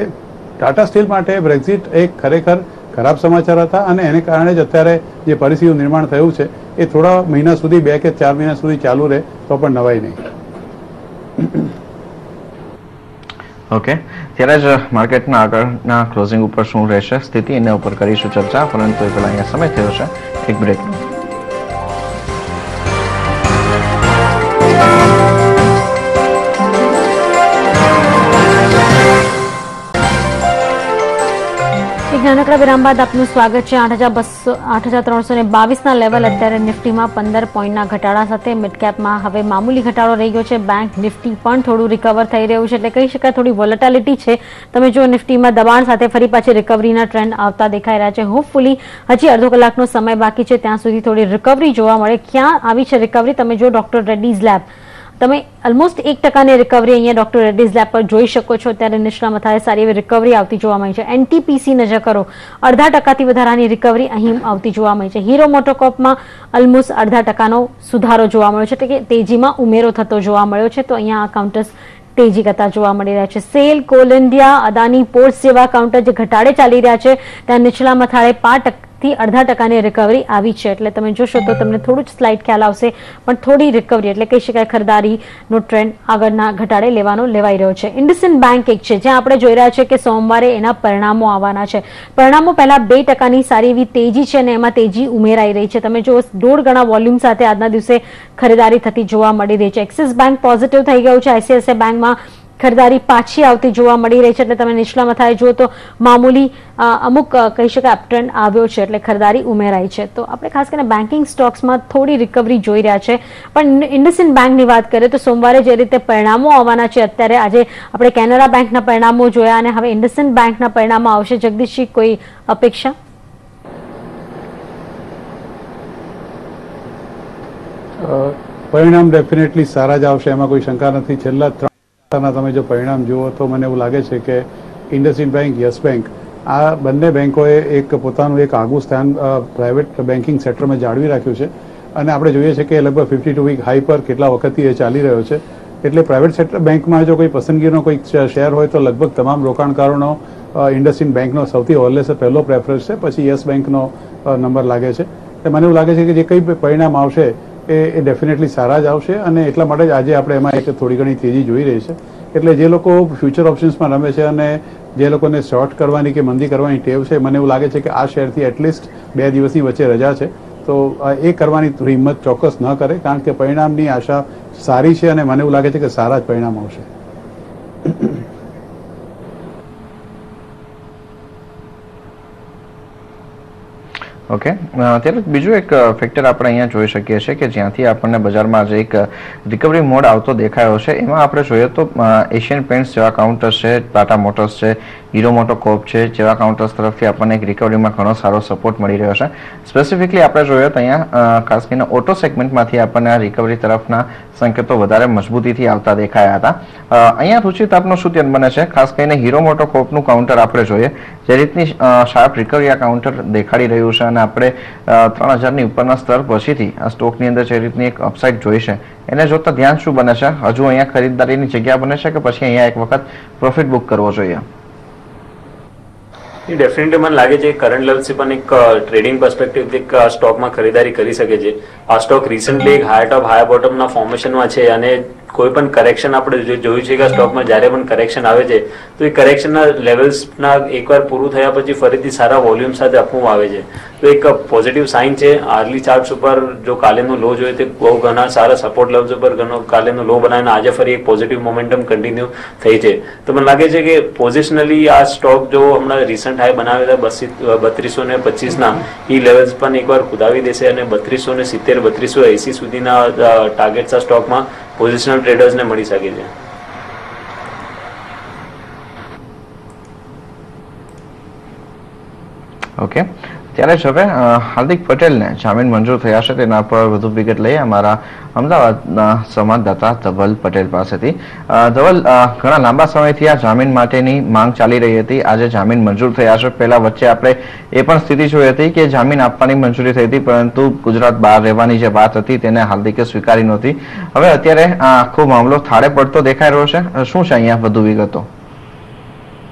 ટાટા સ્ટીલ માટે બ્રેક્ઝિટ એક ખરેખર ખરાબ સમાચાર હતા અને એને કારણે જ અત્યારે જે પરિસ્થિતિનું નિર્માણ થયું છે એ થોડા મહિના સુધી 2 કે 4 મહિના સુધી ચાલુ રહે તો પણ નવાઈ નહીં. ઓકે, ત્યારે જ માર્કેટના આગળના ક્લોઝિંગ ઉપર શું રહેશે સ્થિતિ એના ઉપર કરીશું ચર્ચા, પરંતુ એ પહેલા અહીંયા સમય થયો છે એક બ્રેકનો. નાનકડા વિરામ બાદ આપનું સ્વાગત છે. 8,322 ના લેવલ અત્યારે નિફ્ટીમાં 15 પોઈન્ટના ઘટાડા સાથે મિડકેપમાં હવે મામૂલી ઘટાડો રહી ગયો છે. બેંક નિફ્ટી પણ થોડું રિકવર થઈ રહ્યું છે, એટલે કહી શકાય થોડી વોલેટિલિટી છે. તમે જો નિફ્ટીમાં દબાણ સાથે ફરી પાછી રિકવરીના ટ્રેન્ડ આવતા દેખાઈ રહ્યા છે. હોપફુલી હજી અડધો કલાકનો સમય બાકી છે, ત્યાં સુધી થોડી રિકવરી જોવા મળે. ક્યાં આવી છે રિકવરી? તમે જો ડોક્ટર રેડ્ડીઝ લેબ, તમે ઓલમોસ્ટ 1% રિકવરી અહીંયા ડોક્ટર રેડ્ડીઝ લેબ પર જોઈ શકો છો. ત્યારે નીચલા મથાળે સારી એવી રિકવરી આવતી જોવા મળી છે. એનટીપીસી નજર કરો, 0.5% વધારાની રિકવરી અહીં આવતી જોવા મળી છે. હીરો મોટોકોર્પમાં ઓલમોસ્ટ 0.5% સુધારો જોવા મળ્યો છે, એટલે કે તેજીમાં ઉમેરો થતો જોવા મળ્યો છે. તો અહીંયા આ કાઉન્ટર્સ તેજી કરતા જોવા મળી રહ્યા છે. Cell, call India, Adani ports જેવા કાઉન્ટર જે ઘટાડે ચાલી રહ્યા છે, ત્યાં નીચલા મથાળે 5% થી 0.5% રિકવરી આવી છે. એટલે તમે જોશો તો તમને થોડું જ સ્લાઇડ ખ્યાલ આવશે, પણ થોડી રિકવરી, એટલે કહી શકાય ખરીદારીનો ટ્રેન્ડ આગળના ઘટાડે લેવાઈ રહ્યો છે. ઇન્ડસઇન્ડ બેંક એક છે જ્યાં આપણે જોઈ રહ્યા છે કે સોમવારે એના પરિણામો આવવાના છે. પરિણામો પહેલા 2%ની સારી એવી તેજી છે અને એમાં તેજી ઉમેરાઈ રહી છે. તમે જો 1.5 ગણા વોલ્યુમ સાથે આજના દિવસે ખરીદારી થતી જોવા મળી રહી છે. એક્સિસ બેંક પોઝિટિવ થઈ ગયું છે. આઈસીઆઈસીઆઈ બેંકમાં ખરીદારી પાછી આવતી જોવા મળી રહી છે. એટલે તમે નીચલા મથાળે જુઓ તો મામૂલી અમુક કહી શકાય અપટ્રેન્ડ આવ્યો છે, એટલે ખરીદારી ઉમેરાઈ છે. તો આપણે ખાસ કરીને બેન્કિંગ સ્ટોક્સમાં થોડી રિકવરી જોઈ રહ્યા છે. પણ ઇન્ડસઇન્ડ બેંકની વાત કરીએ તો સોમવારે જે રીતે પરિણામો આવવાના છે, અત્યારે આજે આપણે કેનરા બેંકના પરિણામો જોયા અને હવે ઇન્ડસઇન્ડ બેંકના પરિણામો આવશે. જગદીશજી, કોઈ અપેક્ષા? પરિણામ ડેફિનેટલી સારા જ આવશે, એમાં કોઈ શંકા નથી. છેલ્લા 3 તમે જો પરિણામ જુઓ તો મને એવું લાગે છે કે ઇન્ડસઇન્ડ બેંક, યસ બેંક, આ બંને બેંકોએ એક પોતાનું એક આગવું સ્થાન પ્રાઇવેટ બેન્કિંગ સેક્ટરમાં જાળવી રાખ્યું છે. અને આપણે જોઈએ છીએ કે લગભગ 52 વીક હાઈ પર કેટલા વખતથી એ ચાલી રહ્યો છે. એટલે પ્રાઇવેટ સેક્ટર બેંકમાં જો કોઈ પસંદગીનો કોઈ શેર હોય તો લગભગ તમામ રોકાણકારોનો ઇન્ડસઇન્ડ બેંકનો સૌથી ઓલવેસ પહેલો પ્રેફરન્સ છે, પછી યસ બેંકનો નંબર લાગે છે. મને એવું લાગે છે કે જે કંઈ પરિણામ આવશે એ ડેફિનેટલી સારા જ આવશે અને એટલા માટે જ આજે આપણે એમાં એક થોડી ઘણી તેજી જોઈ રહી છે. એટલે જે લોકો ફ્યુચર ઓપ્શન્સમાં રમે છે અને જે લોકોને શોર્ટ કરવાની કે મંદી કરવાની ટેવ છે, મને એવું લાગે છે કે આ શેરથી એટલીસ્ટ 2 દિવસની વચ્ચે રજા છે, તો એ કરવાની હિંમત ચોક્કસ ન કરે, કારણ કે પરિણામની આશા સારી છે અને મને એવું લાગે છે કે સારા જ પરિણામ આવશે. ઓકે, ત્યારે બીજું એક ફેક્ટર આપણે અહીંયા જોઈ શકીએ છીએ કે જ્યાંથી આપણને બજારમાં આજે એક રિકવરી મોડ આવતો દેખાયો છે, એમાં આપણે જોઈએ તો એશિયન પેન્ટ્સ જેવા કાઉન્ટર્સ છે, ટાટા મોટર્સ છે, હીરો મોટોકોર્પ છે જેવા કાઉન્ટર્સ તરફથી આપણને એક રિકવરીમાં ઘણો સારો સપોર્ટ મળી રહ્યો છે. સ્પેસિફિકલી આપણે જોઈએ તો અહીંયા ખાસ કરીને ઓટો સેગમેન્ટમાંથી આપણને આ રિકવરી તરફના સંકેતો વધારે મજબૂતીથી આવતા દેખાયા હતા. અહીંયા રુચિત આપનું શું ધ્યાન બને છે? ખાસ કરીને હીરો મોટોકોર્પનું કાઉન્ટર આપણે જોઈએ, જે રીતની શાર્પ રિકવરી આ કાઉન્ટર દેખાડી રહ્યું છે અને આપણે 3000ની ઉપરના સ્તર પછીથી આ સ્ટોકની અંદર જે રીતની એક અપસાઇડ જોઈ છે, એને જોતા ધ્યાન શું બને છે? હજુ અહીંયા ખરીદદારીની જગ્યા બને છે કે પછી અહીંયા એક વખત પ્રોફિટ બુક કરવો જોઈએ? ડેફિનેટલી મને લાગે છે કરંટ લેવલથી પણ એક ટ્રેડિંગ પર્સપેક્ટિવથી એક સ્ટોકમાં ખરીદારી કરી શકે છે. આ સ્ટોક રિસન્ટલી એક હાયર ટોપ હાયર બોટમના ફોર્મેશનમાં છે અને કોઈ પણ કરેક્શન આપણે જોયું છે કે આ સ્ટોકમાં જ્યારે પણ કરેક્શન આવે છે તો એ કરેક્શનના લેવલ્સના એકવાર પૂરું થયા પછી ફરીથી સારા વોલ્યુમ સાથે અપમૂવ આવે છે. તો એક પોઝિટિવ સાઇન છે. આર્લી ચાર્ટ્સ ઉપર જો કાલેનો લો જોઈએ તો બહુ ઘણા સારા સપોર્ટ લેવલ્સ ઉપર ઘણો કાલેનો લો બનાવીને આજે ફરી એક પોઝિટિવ મોમેન્ટમ કન્ટિન્યુ થઈ છે. તો મને લાગે છે કે પોઝિશનલી આ સ્ટોક જો હમણાં રિસન્ટ હાઈ બનાવ્યા હતા 3225ના એ લેવલ્સ પણ એકવાર કુદાવી દેશે અને 3270 3280 સુધીના ટાર્ગેટ્સ આ સ્ટોકમાં પોઝિશનલ ટ્રેડર્સને મળી શકે છે. ઓકે, ત્યારે જ હવે હાર્દિક પટેલને જામીન મંજૂર થયા છે તેના પર વધુ વિગત લઈએ અમારા અમદાવાદના સંવાદદાતા ધવલ પટેલ પાસેથી. ધવલ, ઘણા લાંબા સમયથી આ જામીન માટેની માંગ ચાલી રહી હતી. આજે જામીન મંજૂર થયા છે. પહેલા વચ્ચે આપણે એ પણ સ્થિતિ જોઈ હતી કે જામીન આપવાની મંજૂરી થઈ હતી, પરંતુ ગુજરાત બહાર રહેવાની જે વાત હતી તેને હાર્દિકે સ્વીકારી નહોતી. હવે અત્યારે આ આખો મામલો થાળે પડતો દેખાઈ રહ્યો છે. શું છે અહીંયા વધુ વિગતો?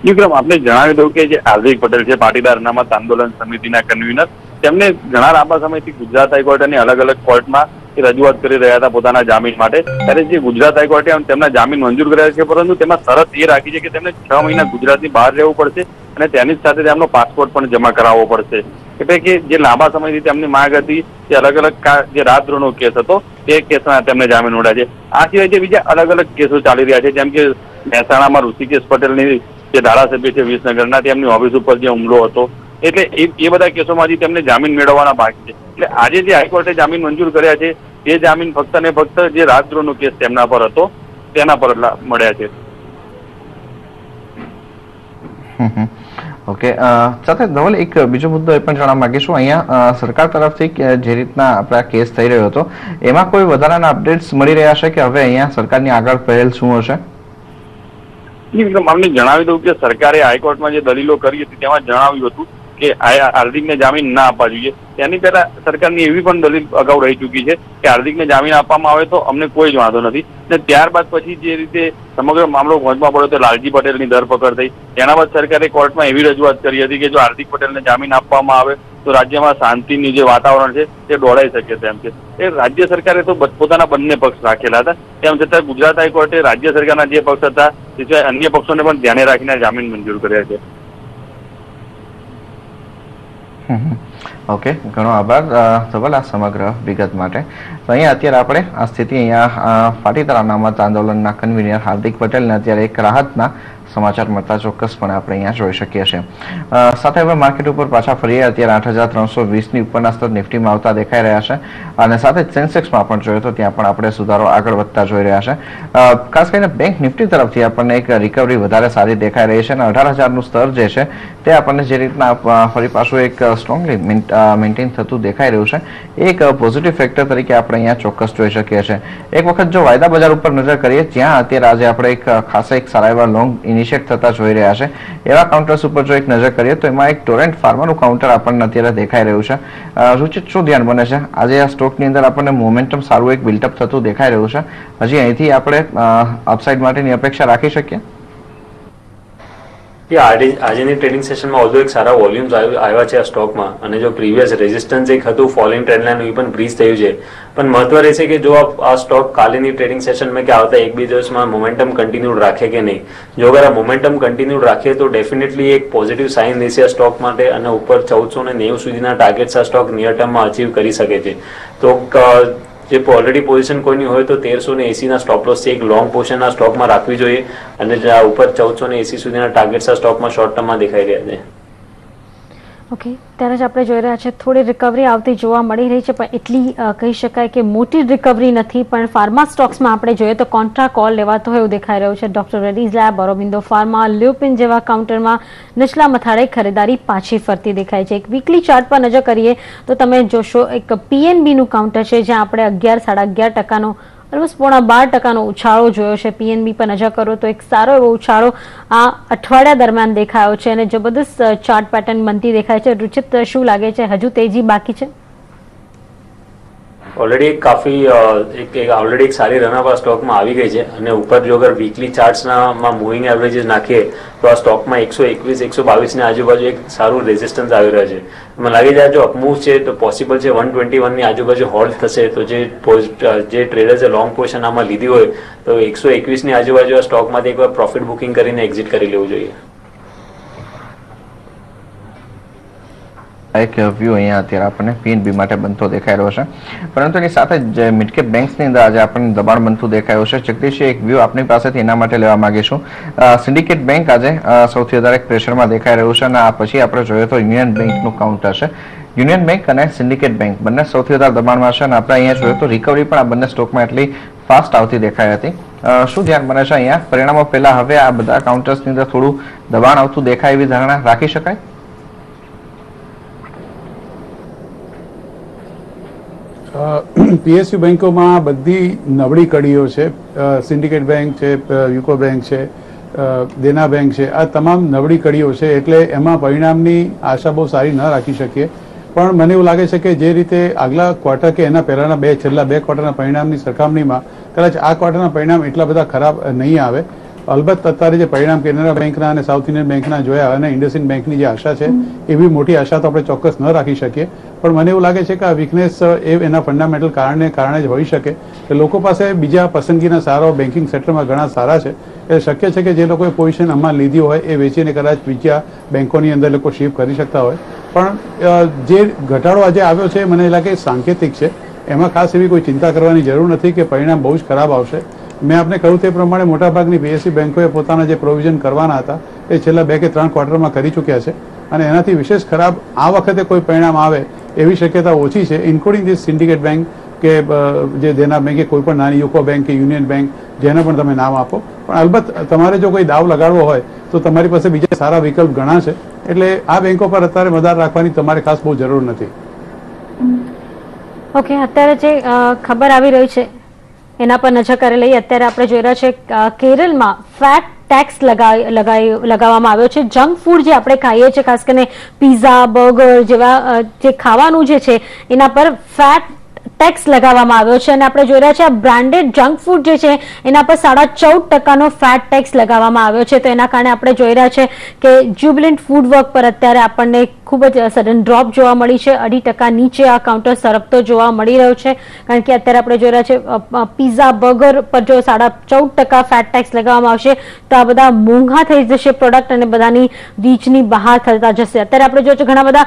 વિક્રમ, આપને જણાવી દઉં કે જે હાર્દિક પટેલ છે, પાટીદાર અનામત આંદોલન સમિતિના કન્વીનર, તેમને ઘણા લાંબા સમયથી ગુજરાત હાઈકોર્ટ અને અલગ અલગ કોર્ટમાં રજૂઆત કરી રહ્યા હતા પોતાના જામીન માટે. ત્યારે જે ગુજરાત હાઈકોર્ટે તેમના જામીન મંજૂર કર્યા છે, પરંતુ તેમાં શરત એ રાખી છે કે તેમને 6 મહિના ગુજરાતની બહાર રહેવું પડશે અને તેની સાથે તેમનો પાસપોર્ટ પણ જમા કરાવવો પડશે. એટલે કે જે લાંબા સમયથી તેમની માંગ હતી તે અલગ અલગ જે રાજદ્રોહનો કેસ હતો તે કેસમાં તેમને જામીન મળ્યા છે. આ સિવાય જે બીજા અલગ અલગ કેસો ચાલી રહ્યા છે, જેમ કે મહેસાણામાં ઋષિકેશ પટેલની જે ધારાસભ્ય છે વિસનગરના, તેમની ઓફિસ ઉપર જે હુમલો હતો, એટલે એ બધા કેસોમાંથી તેમને જામીન મેળવવાના બાકી છે. એટલે આજે જે હાઈકોર્ટે જામીન મંજૂર કર્યા છે તે જામીન ફક્ત ને ફક્ત જે રાજદ્રોહનો કેસ તેમના પર હતો તેના પર મળ્યા છે. ઓકે, સાથે ધવલ, એક બીજો મુદ્દો એ પણ જાણવા માંગીશું. અહીંયા સરકાર તરફથી જે રીતના આપણા કેસ થઈ રહ્યો હતો એમાં કોઈ વધારાના અપડેટ્સ મળી રહ્યા છે કે હવે અહીંયા સરકારની આગળ પહેલ શું હશે? અમને જણાવી દઉં કે સરકારે હાઈકોર્ટમાં જે દલીલો કરી હતી તેમાં જણાવ્યું હતું કે હાર્દિકને જામીન ના આપવા જોઈએ. તેની પહેલા સરકારની એવી પણ દલીલ અગાઉ રહી ચૂકી છે કે હાર્દિકને જામીન આપવામાં આવે તો અમને કોઈ જ વાંધો નથી. અને ત્યારબાદ પછી જે રીતે સમગ્ર મામલો પહોંચવા પડ્યો તો લાલજી પટેલની ધરપકડ થઈ. તેના બાદ સરકારે કોર્ટમાં એવી રજૂઆત કરી હતી કે જો હાર્દિક પટેલને જામીન આપવામાં આવે તો રાજ્યમાં શાંતિની જે વાતાવરણ છે તે દોડાઈ શકે તેમ છે. એ રાજ્ય સરકારે તો પોતાના બંને પક્ષ રાખેલા હતા. તેમ છતાં ગુજરાત હાઈકોર્ટે રાજ્ય સરકારના જે પક્ષ હતા તે સિવાય અન્ય પક્ષોને પણ ધ્યાને રાખીને જામીન મંજૂર કર્યા છે. ઓકે, ઘણો આભાર ધવલ આ સમગ્ર વિગત માટે. તો અહીંયા અત્યારે આપણે આ સ્થિતિ અહીંયા પાટીદાર અનામત આંદોલનના કન્વીનર હાર્દિક પટેલને અત્યારે એક રાહતના સમાચાર મળતા ચોક્કસપણે આપણે અહીંયા જોઈ શકીએ છીએ. સાથે હવે માર્કેટ ઉપર પાછા ફરીએ. અત્યારે 8,320ની ઉપરના સ્તર નિફ્ટીમાં આવતા દેખાઈ રહ્યા છે અને સાથે જ સેન્સેક્સમાં પણ જોઈએ તો ત્યાં પણ આપણે સુધારો આગળ વધતા જોઈ રહ્યા છે. ખાસ કરીને બેંક નિફ્ટી તરફથી આપણને એક રિકવરી વધારે સારી દેખાઈ રહી છે અને 18,000નું સ્તર જે છે તે આપણને જે રીતના ફરી પાછું એક સ્ટ્રોંગલી મેન્ટેન થતું દેખાઈ રહ્યું છે એક પોઝિટિવ ફેક્ટર તરીકે આપણે અહીંયા ચોક્કસ જોઈ શકીએ છીએ. એક વખત જો વાયદા બજાર ઉપર નજર કરીએ, જ્યાં અત્યારે આજે આપણે એક ખાસા એક સારા એવા લોંગ ઇનિશિયેટ થતા જોઈ રહ્યા છે, એવા કાઉન્ટર્સ ઉપર જો એક નજર કરીએ તો એમાં એક ટોરેન્ટ ફાર્માનું કાઉન્ટર આપણને અત્યારે દેખાઈ રહ્યું છે. રુચિત, શું ધ્યાન બને છે આજે આ સ્ટોકની અંદર આપણને મોમેન્ટમ સારું એક બિલ્ટઅપ થતું દેખાઈ રહ્યું છે? હજી અહીંથી આપણે અપસાઇડ માટેની અપેક્ષા રાખી શકીએ? આજની ટ્રેડિંગ સેશનમાં ઓલ્ધો એક સારા વોલ્યુમ્સ આવ્યા છે આ સ્ટોકમાં, અને જો પ્રીવિયસ રેઝિસ્ટન્સ એક હતું ફોલિંગ ટ્રેન્ડ લાઈન એ પણ બ્રીચ થયું છે. પણ મહત્વ રહેશે કે જો આ સ્ટોક કાલેની ટ્રેડિંગ સેશનમાં કે આવતા 1-2 દિવસમાં મોમેન્ટમ કન્ટિન્યુડ રાખે કે નહીં. જો અગર આ મોમેન્ટમ કન્ટિન્યુડ રાખે તો ડેફિનેટલી એક પોઝિટિવ સાઇન રહેશે આ સ્ટોક માટે, અને ઉપર 1490 સુધીના ટાર્ગેટ્સ આ સ્ટોક નિયર ટર્મમાં અચીવ કરી શકે છે. તો જે ઓલરેડી પોઝિશન કોઈની હોય તો 1380ના સ્ટોપ લોસ છે એક લોંગ પોઝિશન આ સ્ટોકમાં રાખવી જોઈએ, અને ઉપર 1480 સુધીના ટાર્ગેટ્સ આ સ્ટોકમાં શોર્ટ ટર્મમાં દેખાઈ રહ્યા છે. ઓકે, ત્યારે જ આપણે જોઈ રહ્યા છે થોડી રિકવરી આવતી જોવા મળી રહી છે, પણ એટલી કહી શકાય કે મોટી રિકવરી નથી. પણ ફાર્મા સ્ટોક્સમાં આપણે જોઈએ તો કોન્ટ્રા કોલ લેવાતો હોય એવું દેખાઈ રહ્યું છે. Doctor Reddy's lab, Aurobindo pharma, Lupin જેવા કાઉન્ટરમાં નીચલા મથાળે ખરીદારી પાછી ફરતી દેખાય છે. એક વીકલી ચાર્ટ પર નજર કરીએ તો તમે જોશો એક પીએનબીનું કાઉન્ટર છે જ્યાં આપણે 11-11.5%નો ઓલમોસ્ટ 12% ઉછાળો જોયો છે. પીએનબી પર નજર કરો તો એક સારો એવો ઉછાળો આ અઠવાડિયા દરમિયાન દેખાયો છે અને જબરદસ્ત ચાર્ટ પેટર્ન બનતી દેખાય છે. રુચિત, શું લાગે છે, હજુ તેજી બાકી છે? ઓલરેડી એક સારી રનઅપ આ સ્ટોકમાં આવી ગઈ છે, અને ઉપર જો અગર વીકલી ચાર્ટ્સમાં મૂવિંગ એવરેજીસ નાખીએ તો આ સ્ટોકમાં 121-122 ની આજુબાજુ એક સારું રેઝિસ્ટન્સ આવી રહ્યો છે. મને લાગે છે જો અપમૂવ છે તો પોસિબલ છે 121 ની આજુબાજુ હોલ્ડ થશે. તો જે ટ્રેડર્સે લોંગ પોઝિશન આમાં લીધી હોય તો 121 ની આજુબાજુ આ સ્ટોકમાંથી એકવાર પ્રોફિટ બુકિંગ કરીને એક્ઝિટ કરી લેવું જોઈએ. એક વ્યૂ અહીંયા અત્યારે આપણને પીએનબી માટે બનતો દેખાઈ રહ્યો છે, પરંતુ એની સાથે જ મિડકેપ બેંક્સની અંદર આજે આપણને દબાણ બનતું દેખાયું છે. જગદીશ, એક વ્યૂ આપની પાસેથી એના માટે લેવા માંગીશું. સિન્ડિકેટ બેંક આજે સૌથી વધારે પ્રેશરમાં દેખાઈ રહ્યું છે, અને આ પછી આપણે જોઈએ તો યુનિયન બેંકનું કાઉન્ટર છે. યુનિયન બેંક અને સિન્ડિકેટ બેંક બંને સૌથી વધારે દબાણમાં છે, અને આપણે અહીંયા જોઈએ તો રિકવરી પણ આ બંને સ્ટોકમાં એટલી ફાસ્ટ આવતી દેખાઈ હતી. શું ધ્યાન બને છે અહીંયા પરિણામો પહેલા હવે આ બધા કાઉન્ટર્સની અંદર થોડું દબાણ આવતું દેખાય એવી ધારણા રાખી શકાય? પીએસયુ બેંકોમાં બધી નબળી કડીઓ છે. સિન્ડિકેટ બેંક છે, યુકો બેંક છે, દેના બેંક છે, આ તમામ નબળી કડીઓ છે. એટલે એમાં પરિણામની આશા બહુ સારી ન રાખી શકીએ. પણ મને એવું લાગે છે કે જે રીતે આગલા ક્વાર્ટર કે એના પહેલાના છેલ્લા બે ક્વાર્ટરના પરિણામની સરખામણીમાં કદાચ આ ક્વાર્ટરના પરિણામ એટલા બધા ખરાબ નહીં આવે. અલબત્ત અત્યારે જે પરિણામ કેનરા બેંકના અને સાઉથ ઇન્ડિયન બેંકના જોયા અને ઇન્ડસઇન્ડ બેંકની જે આશા છે એવી મોટી આશા તો આપણે ચોક્કસ ન રાખી શકીએ. પણ મને એવું લાગે છે કે આ વીકનેસ એના ફંડામેન્ટલ કારણે જ હોઈ શકે કે લોકો પાસે બીજા પસંદગીના સારો બેન્કિંગ સેક્ટરમાં ઘણા સારા છે. એ શક્ય છે કે જે લોકોએ પોઝિશન આમાં લીધી હોય એ વેચીને કદાચ બીજા બેંકોની અંદર લોકો શિફ્ટ કરી શકતા હોય. પણ જે ઘટાડો આજે આવ્યો છે મને લાગે સાંકેતિક છે. એમાં ખાસ એવી કોઈ ચિંતા કરવાની જરૂર નથી કે પરિણામ બહુ જ ખરાબ આવશે. મેં આપને કહ્યું તે પ્રમાણે મોટાભાગની પીએસયુ બેંકોએ પોતાના જે પ્રોવિઝન કરવાના હતા એ છેલ્લા 2 કે 3 ક્વાર્ટરમાં કરી ચૂક્યા છે અને એનાથી વિશેષ ખરાબ આ વખતે કોઈ પરિણામ આવે એવી શક્યતા ઓછી છે. ઇન્ક્લુડિંગ ધીસ સિન્ડિકેટ બેંક કે જે દેના બેંક કે કોઈ પણ નાની યુકો બેંક કે યુનિયન બેંક જેને પણ તમે નામ આપો. પણ અલબત્ત તમારે જો કોઈ દાવ લગાડવો હોય તો તમારી પાસે બીજા સારા વિકલ્પ ઘણા છે. એટલે આ બેંકો પર અત્યારે મદાર રાખવાની તમારે ખાસ બહુ જરૂર નથી. ઓકે, અત્યારે જે ખબર આવી રહી છે એના પર નજર કરી લઈએ. અત્યારે આપણે જોઈ રહ્યા છે કેરળમાં ફેટ ટેક્સ લગાવવામાં આવ્યો છે. જંક ફૂડ જે આપણે ખાઈએ છીએ, ખાસ કરીને પીઝા, બર્ગર જેવા જે ખાવાનું જે છે એના પર ફેટ ટેક્સ લગાવવામાં આવ્યો છે અને આપણે જોઈ રહ્યા છીએ બ્રાન્ડેડ જંક ફૂડ જે છે એના પર 14.5% ફેટ ટેક્સ લગાવવામાં આવ્યો છે. તો એના કારણે આપણે જોઈ રહ્યા છે કે જ્યુબિલન્ટ ફૂડ વર્ક પર અત્યારે આપણને ખૂબ જ સડન ડ્રોપ જોવા મળી છે. 2% નીચે આ કાઉન્ટર સરકતો જોવા મળી રહ્યો છે. કારણ કે અત્યારે આપણે જોઈ રહ્યા છે પીઝા, બર્ગર પર જો 14.5% ફેટ ટેક્સ લગાવવામાં આવશે તો આ બધા મોંઘા થઈ જશે પ્રોડક્ટ અને બધાની રીચની બહાર થતા જશે. અત્યારે આપણે જોઈએ છે ઘણા બધા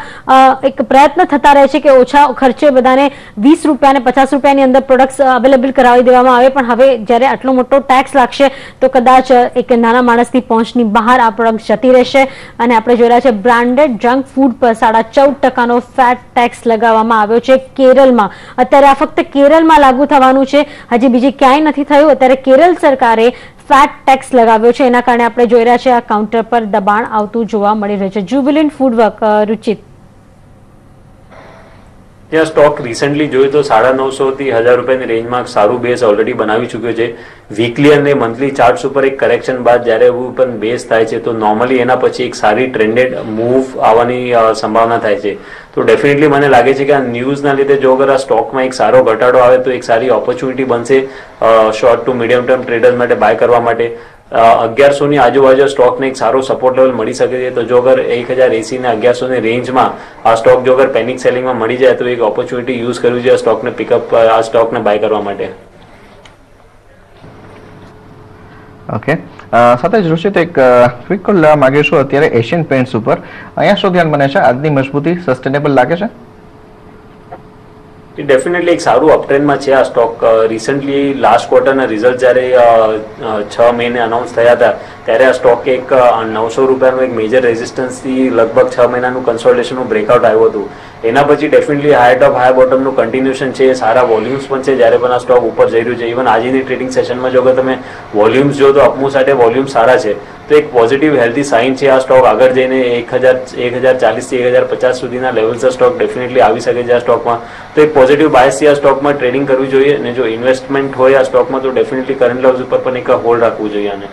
એક પ્રયત્ન થતા રહે છે કે ઓછા ખર્ચે બધાને 20 રૂપિયા અને 50 રૂપિયાની અંદર પ્રોડક્ટ્સ અવેલેબલ કરાવી દેવામાં આવે. પણ હવે જ્યારે આટલો મોટો ટેક્સ લાગશે તો કદાચ એક નાના માણસની પહોંચની બહાર આ પ્રોડક્ટ જતી રહેશે. અને આપણે જોઈ રહ્યા છે બ્રાન્ડેડ જંક ફૂડ પર 14.5% ફેટ ટેક્સ લગાવવામાં આવ્યો છે કેરળમાં. અત્યારે આ ફક્ત કેરળમાં લાગુ થવાનું છે, હજી બીજી ક્યાંય નથી થયું. અત્યારે કેરળ સરકારે ફેટ ટેક્સ લગાવ્યો છે. એના કારણે આપણે જોઈ રહ્યા છે આ કાઉન્ટર પર દબાણ આવતું જોવા મળી રહ્યું છે. જ્યુબિલન્ટ ફૂડ વર્ક, રુચિત, ત્યાં સ્ટોક રિસેન્ટલી જોયું તો 950 થી 1000 રૂપિયાની રેન્જમાં સારું બેઝ ઓલરેડી બનાવી ચૂક્યો છે. વીકલી અને મંથલી ચાર્ટ્સ ઉપર એક કરેક્શન બાદ જ્યારે એવું પણ બેઝ થાય છે તો નોર્મલી એના પછી એક સારી ટ્રેન્ડેડ મૂવ આવવાની સંભાવના થાય છે. તો ડેફિનેટલી મને લાગે છે કે આ ન્યૂઝના લીધે જો અગર આ સ્ટોકમાં એક સારો ઘટાડો આવે તો એક સારી ઓપોર્ચ્યુનિટી બનશે short to medium term traders માટે બાય કરવા માટે. 1100 ની આજુબાજુ સ્ટોકને એક સારો સપોર્ટ લેવલ મળી શકે છે. તો જો અગર 1080 ને 1100 ની રેન્જમાં આ સ્ટોક જો અગર પેનિક સેલિંગમાં મળી જાય તો એક ઓપોર્ચ્યુનિટી યુઝ કરવી જોઈએ સ્ટોકને પિકઅપ આ સ્ટોકને બાય કરવા માટે. ઓકે, સાથે જ ઋષિત એક ક્વિક કોલ લેવા માંગીશું અત્યારે એશિયન પેન્ટ્સ ઉપર. અહીંયા શું ધ્યાન બને છે? આજની મજબૂતી સસ્ટેનેબલ લાગે છે? ડેફિનેટલી એક સારું અપટ્રેન્ડમાં છે આ સ્ટોક. રિસન્ટલી લાસ્ટ ક્વાર્ટરના રિઝલ્ટ જ્યારે 6 મહિને અનાઉન્સ થયા હતા ત્યારે આ સ્ટોક એક 900 રૂપિયાનું એક મેજર રેઝિસ્ટન્સથી લગભગ 6 મહિનાનું કન્સોલિડેશનનું બ્રેકઆઉટ આવ્યું હતું. એના પછી ડેફિનેટલી હાઈ ટોપ હાઈ બોટમનું કન્ટિન્યુએશન છે. સારા વોલ્યુમ્સ પણ છે જ્યારે પણ આ સ્ટોક ઉપર જઈ રહ્યું છે. ઇવન આજની ટ્રેડિંગ સેશનમાં જો તમે વોલ્યુમ્સ જો તો અપમૂવ સાથે વોલ્યુમ સારા છે તો એક પોઝિટિવ હેલ્ધી સાઇન છે. આ સ્ટોક આગળ જઈને 1040 થી 1050 સુધીના લેવલ્સ સ્ટોક ડેફિનેટલી આવી શકે છે આ સ્ટોકમાં. તો એક પોઝિટિવ બાયસથી આ સ્ટોકમાં ટ્રેડિંગ કરવી જોઈએ અને જો ઇન્વેસ્ટમેન્ટ હોય આ સ્ટોકમાં તો ડેફિનેટલી કરંટ લેવલ્સ ઉપર પણ એક હોલ્ડ રાખવું જોઈએ આને.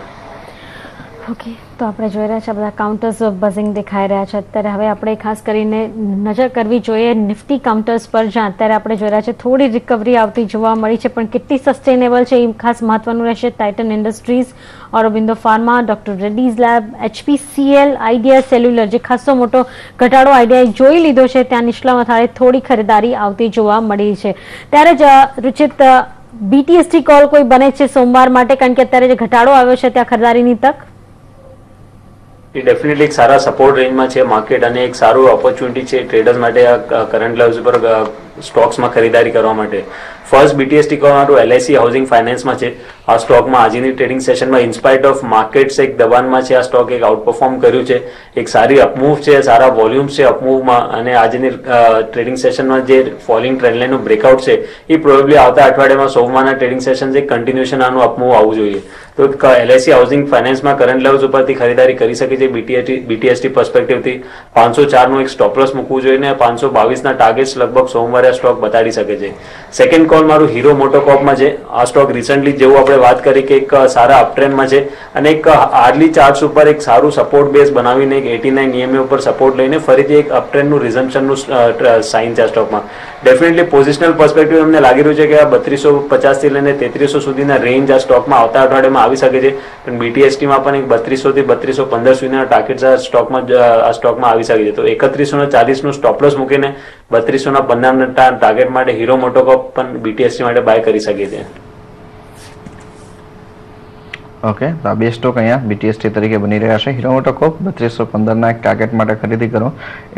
ઓકે, તો આપણે જોઈ રહ્યા છે બધા કાઉન્ટર્સ બઝિંગ દેખાઈ રહ્યા છે અત્યારે. હવે આપણે ખાસ કરીને નજર કરવી જોઈએ નિફ્ટી કાઉન્ટર્સ પર, જ્યાં અત્યારે આપણે જોઈ રહ્યા છે થોડી રિકવરી આવતી જોવા મળી છે પણ કેટલી સસ્ટેનેબલ છે એ ખાસ મહત્વનું રહેશે. Titan industries, Aurobindo pharma, doctor Reddy's lab, HPCL, idea cellular જે ખાસો મોટો ઘટાડો આઈડિયાએ જોઈ લીધો છે ત્યાં નીચલા મથાળે થોડી ખરીદારી આવતી જોવા મળી છે. ત્યારે જ રુચિત, BTST કોલ કોઈ બને છે સોમવાર માટે? કારણ કે અત્યારે જે ઘટાડો આવ્યો છે ત્યાં ખરીદારીની તક ડેફિનેટલી એક સારા સપોર્ટ રેન્જમાં છે માર્કેટ અને એક સારું ઓપોર્ચ્યુનિટી છે ટ્રેડર્સ માટે આ કરંટ લેવલ્સ પર સ્ટોક્સમાં ખરીદારી કરવા માટે. ફર્સ્ટ BTST કરવાનું LIC હાઉસિંગ ફાઇનાન્સમાં છે. આ સ્ટોકમાં આજની ટ્રેડિંગ સેશનમાં ઇન્સ્પાઇટ ઓફ માર્કેટ્સ એક દબાણમાં છે. આ સ્ટોક એક આઉટપરફોર્મ કર્યું છે. એક સારી અપમૂવ છે, સારા વોલ્યુમ્સ છે અપમૂવમાં અને આજની ટ્રેડિંગ સેશનમાં જે ફોલિંગ ટ્રેન્ડ લાઇનનું બ્રેકઆઉટ છે એ પ્રોબેબલી આવતા અઠવાડિયામાં સોમવારના ટ્રેડિંગ સેશન એક કન્ટિન્યુએશન આનું અપમૂવ આવવું જોઈએ. તો LIC હાઉસિંગ ફાઇનાન્સમાં કરંટ લેવલ્સ ઉપરથી ખરીદારી કરી શકે છે. BTST પર્સપેક્ટિવથી 504 નું એક સ્ટોપ લોસ મૂકવું જોઈએ ને 522 ના ટાર્ગેટ્સ લગભગ સોમવારે આ સ્ટોક બતાડી શકે છે. સેકન્ડ કોલ મારું હીરો મોટોકોર્પમાં છે. આ સ્ટોક રિસન્ટલી જેવું આપણે વાત કરી કે એક સારા અપટ્રેન્ડમાં છે અને એક હાર્ડલી ચાર્ટ્સ ઉપર એક સારું સપોર્ટ બેઝ બનાવીને એક 89 EMA ઉપર સપોર્ટ લઈને ફરીથી એક અપટ્રેન્ડનું રિઝમ્પશનનું સાઇન છે આ સ્ટોકમાં. ડેફિનેટલી પોઝિશનલ પર્સપેક્ટિવ અમને લાગી રહ્યું છે કે આ 3250 થી લઈને 3300 સુધીના રેન્જ આ સ્ટોકમાં આવતા અઠવાડિયામાં આવી શકે છે. પણ BTSTમાં પણ એક 3200 થી 3215 સુધીના ટાર્ગેટ્સ આ સ્ટોકમાં આવી શકે છે. તો 3140 નું સ્ટોપ લોસ મૂકીને 3215 ના ટાર્ગેટ માટે હીરો મોટોકોર્પ પણ BTST માટે બાય કરી શકે છે. ઓકે, તો આ બે સ્ટોક અહીંયા BTST તરીકે બની રહ્યા છે. હીરો મોટોકોર્પ 3215 ના એક ટાર્ગેટ માટે ખરીદી કરો.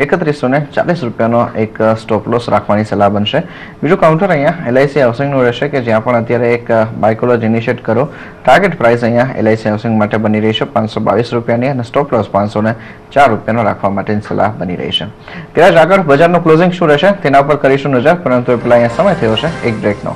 3140 રૂપિયાનો એક સ્ટોપ લોસ રાખવાની સલાહ બનશે. બીજું કાઉન્ટર અહીંયા LIC હાઉસિંગનું રહેશે કે જ્યાં પણ અત્યારે એક બાયકોલોજ ઇનિશિએટ કરો. ટાર્ગેટ પ્રાઇસ અહીંયા LIC હાઉસિંગ માટે બની રહી છે 522 રૂપિયાની અને સ્ટોપ લોસ 504 રૂપિયાનો રાખવા માટેની સલાહ બની રહી છે. ત્યારે જ આગળ બજારનું ક્લોઝિંગ શું રહેશે તેના ઉપર કરીશું નજર, પરંતુ એ પહેલા અહીંયા સમય થયો છે એક બ્રેકનો.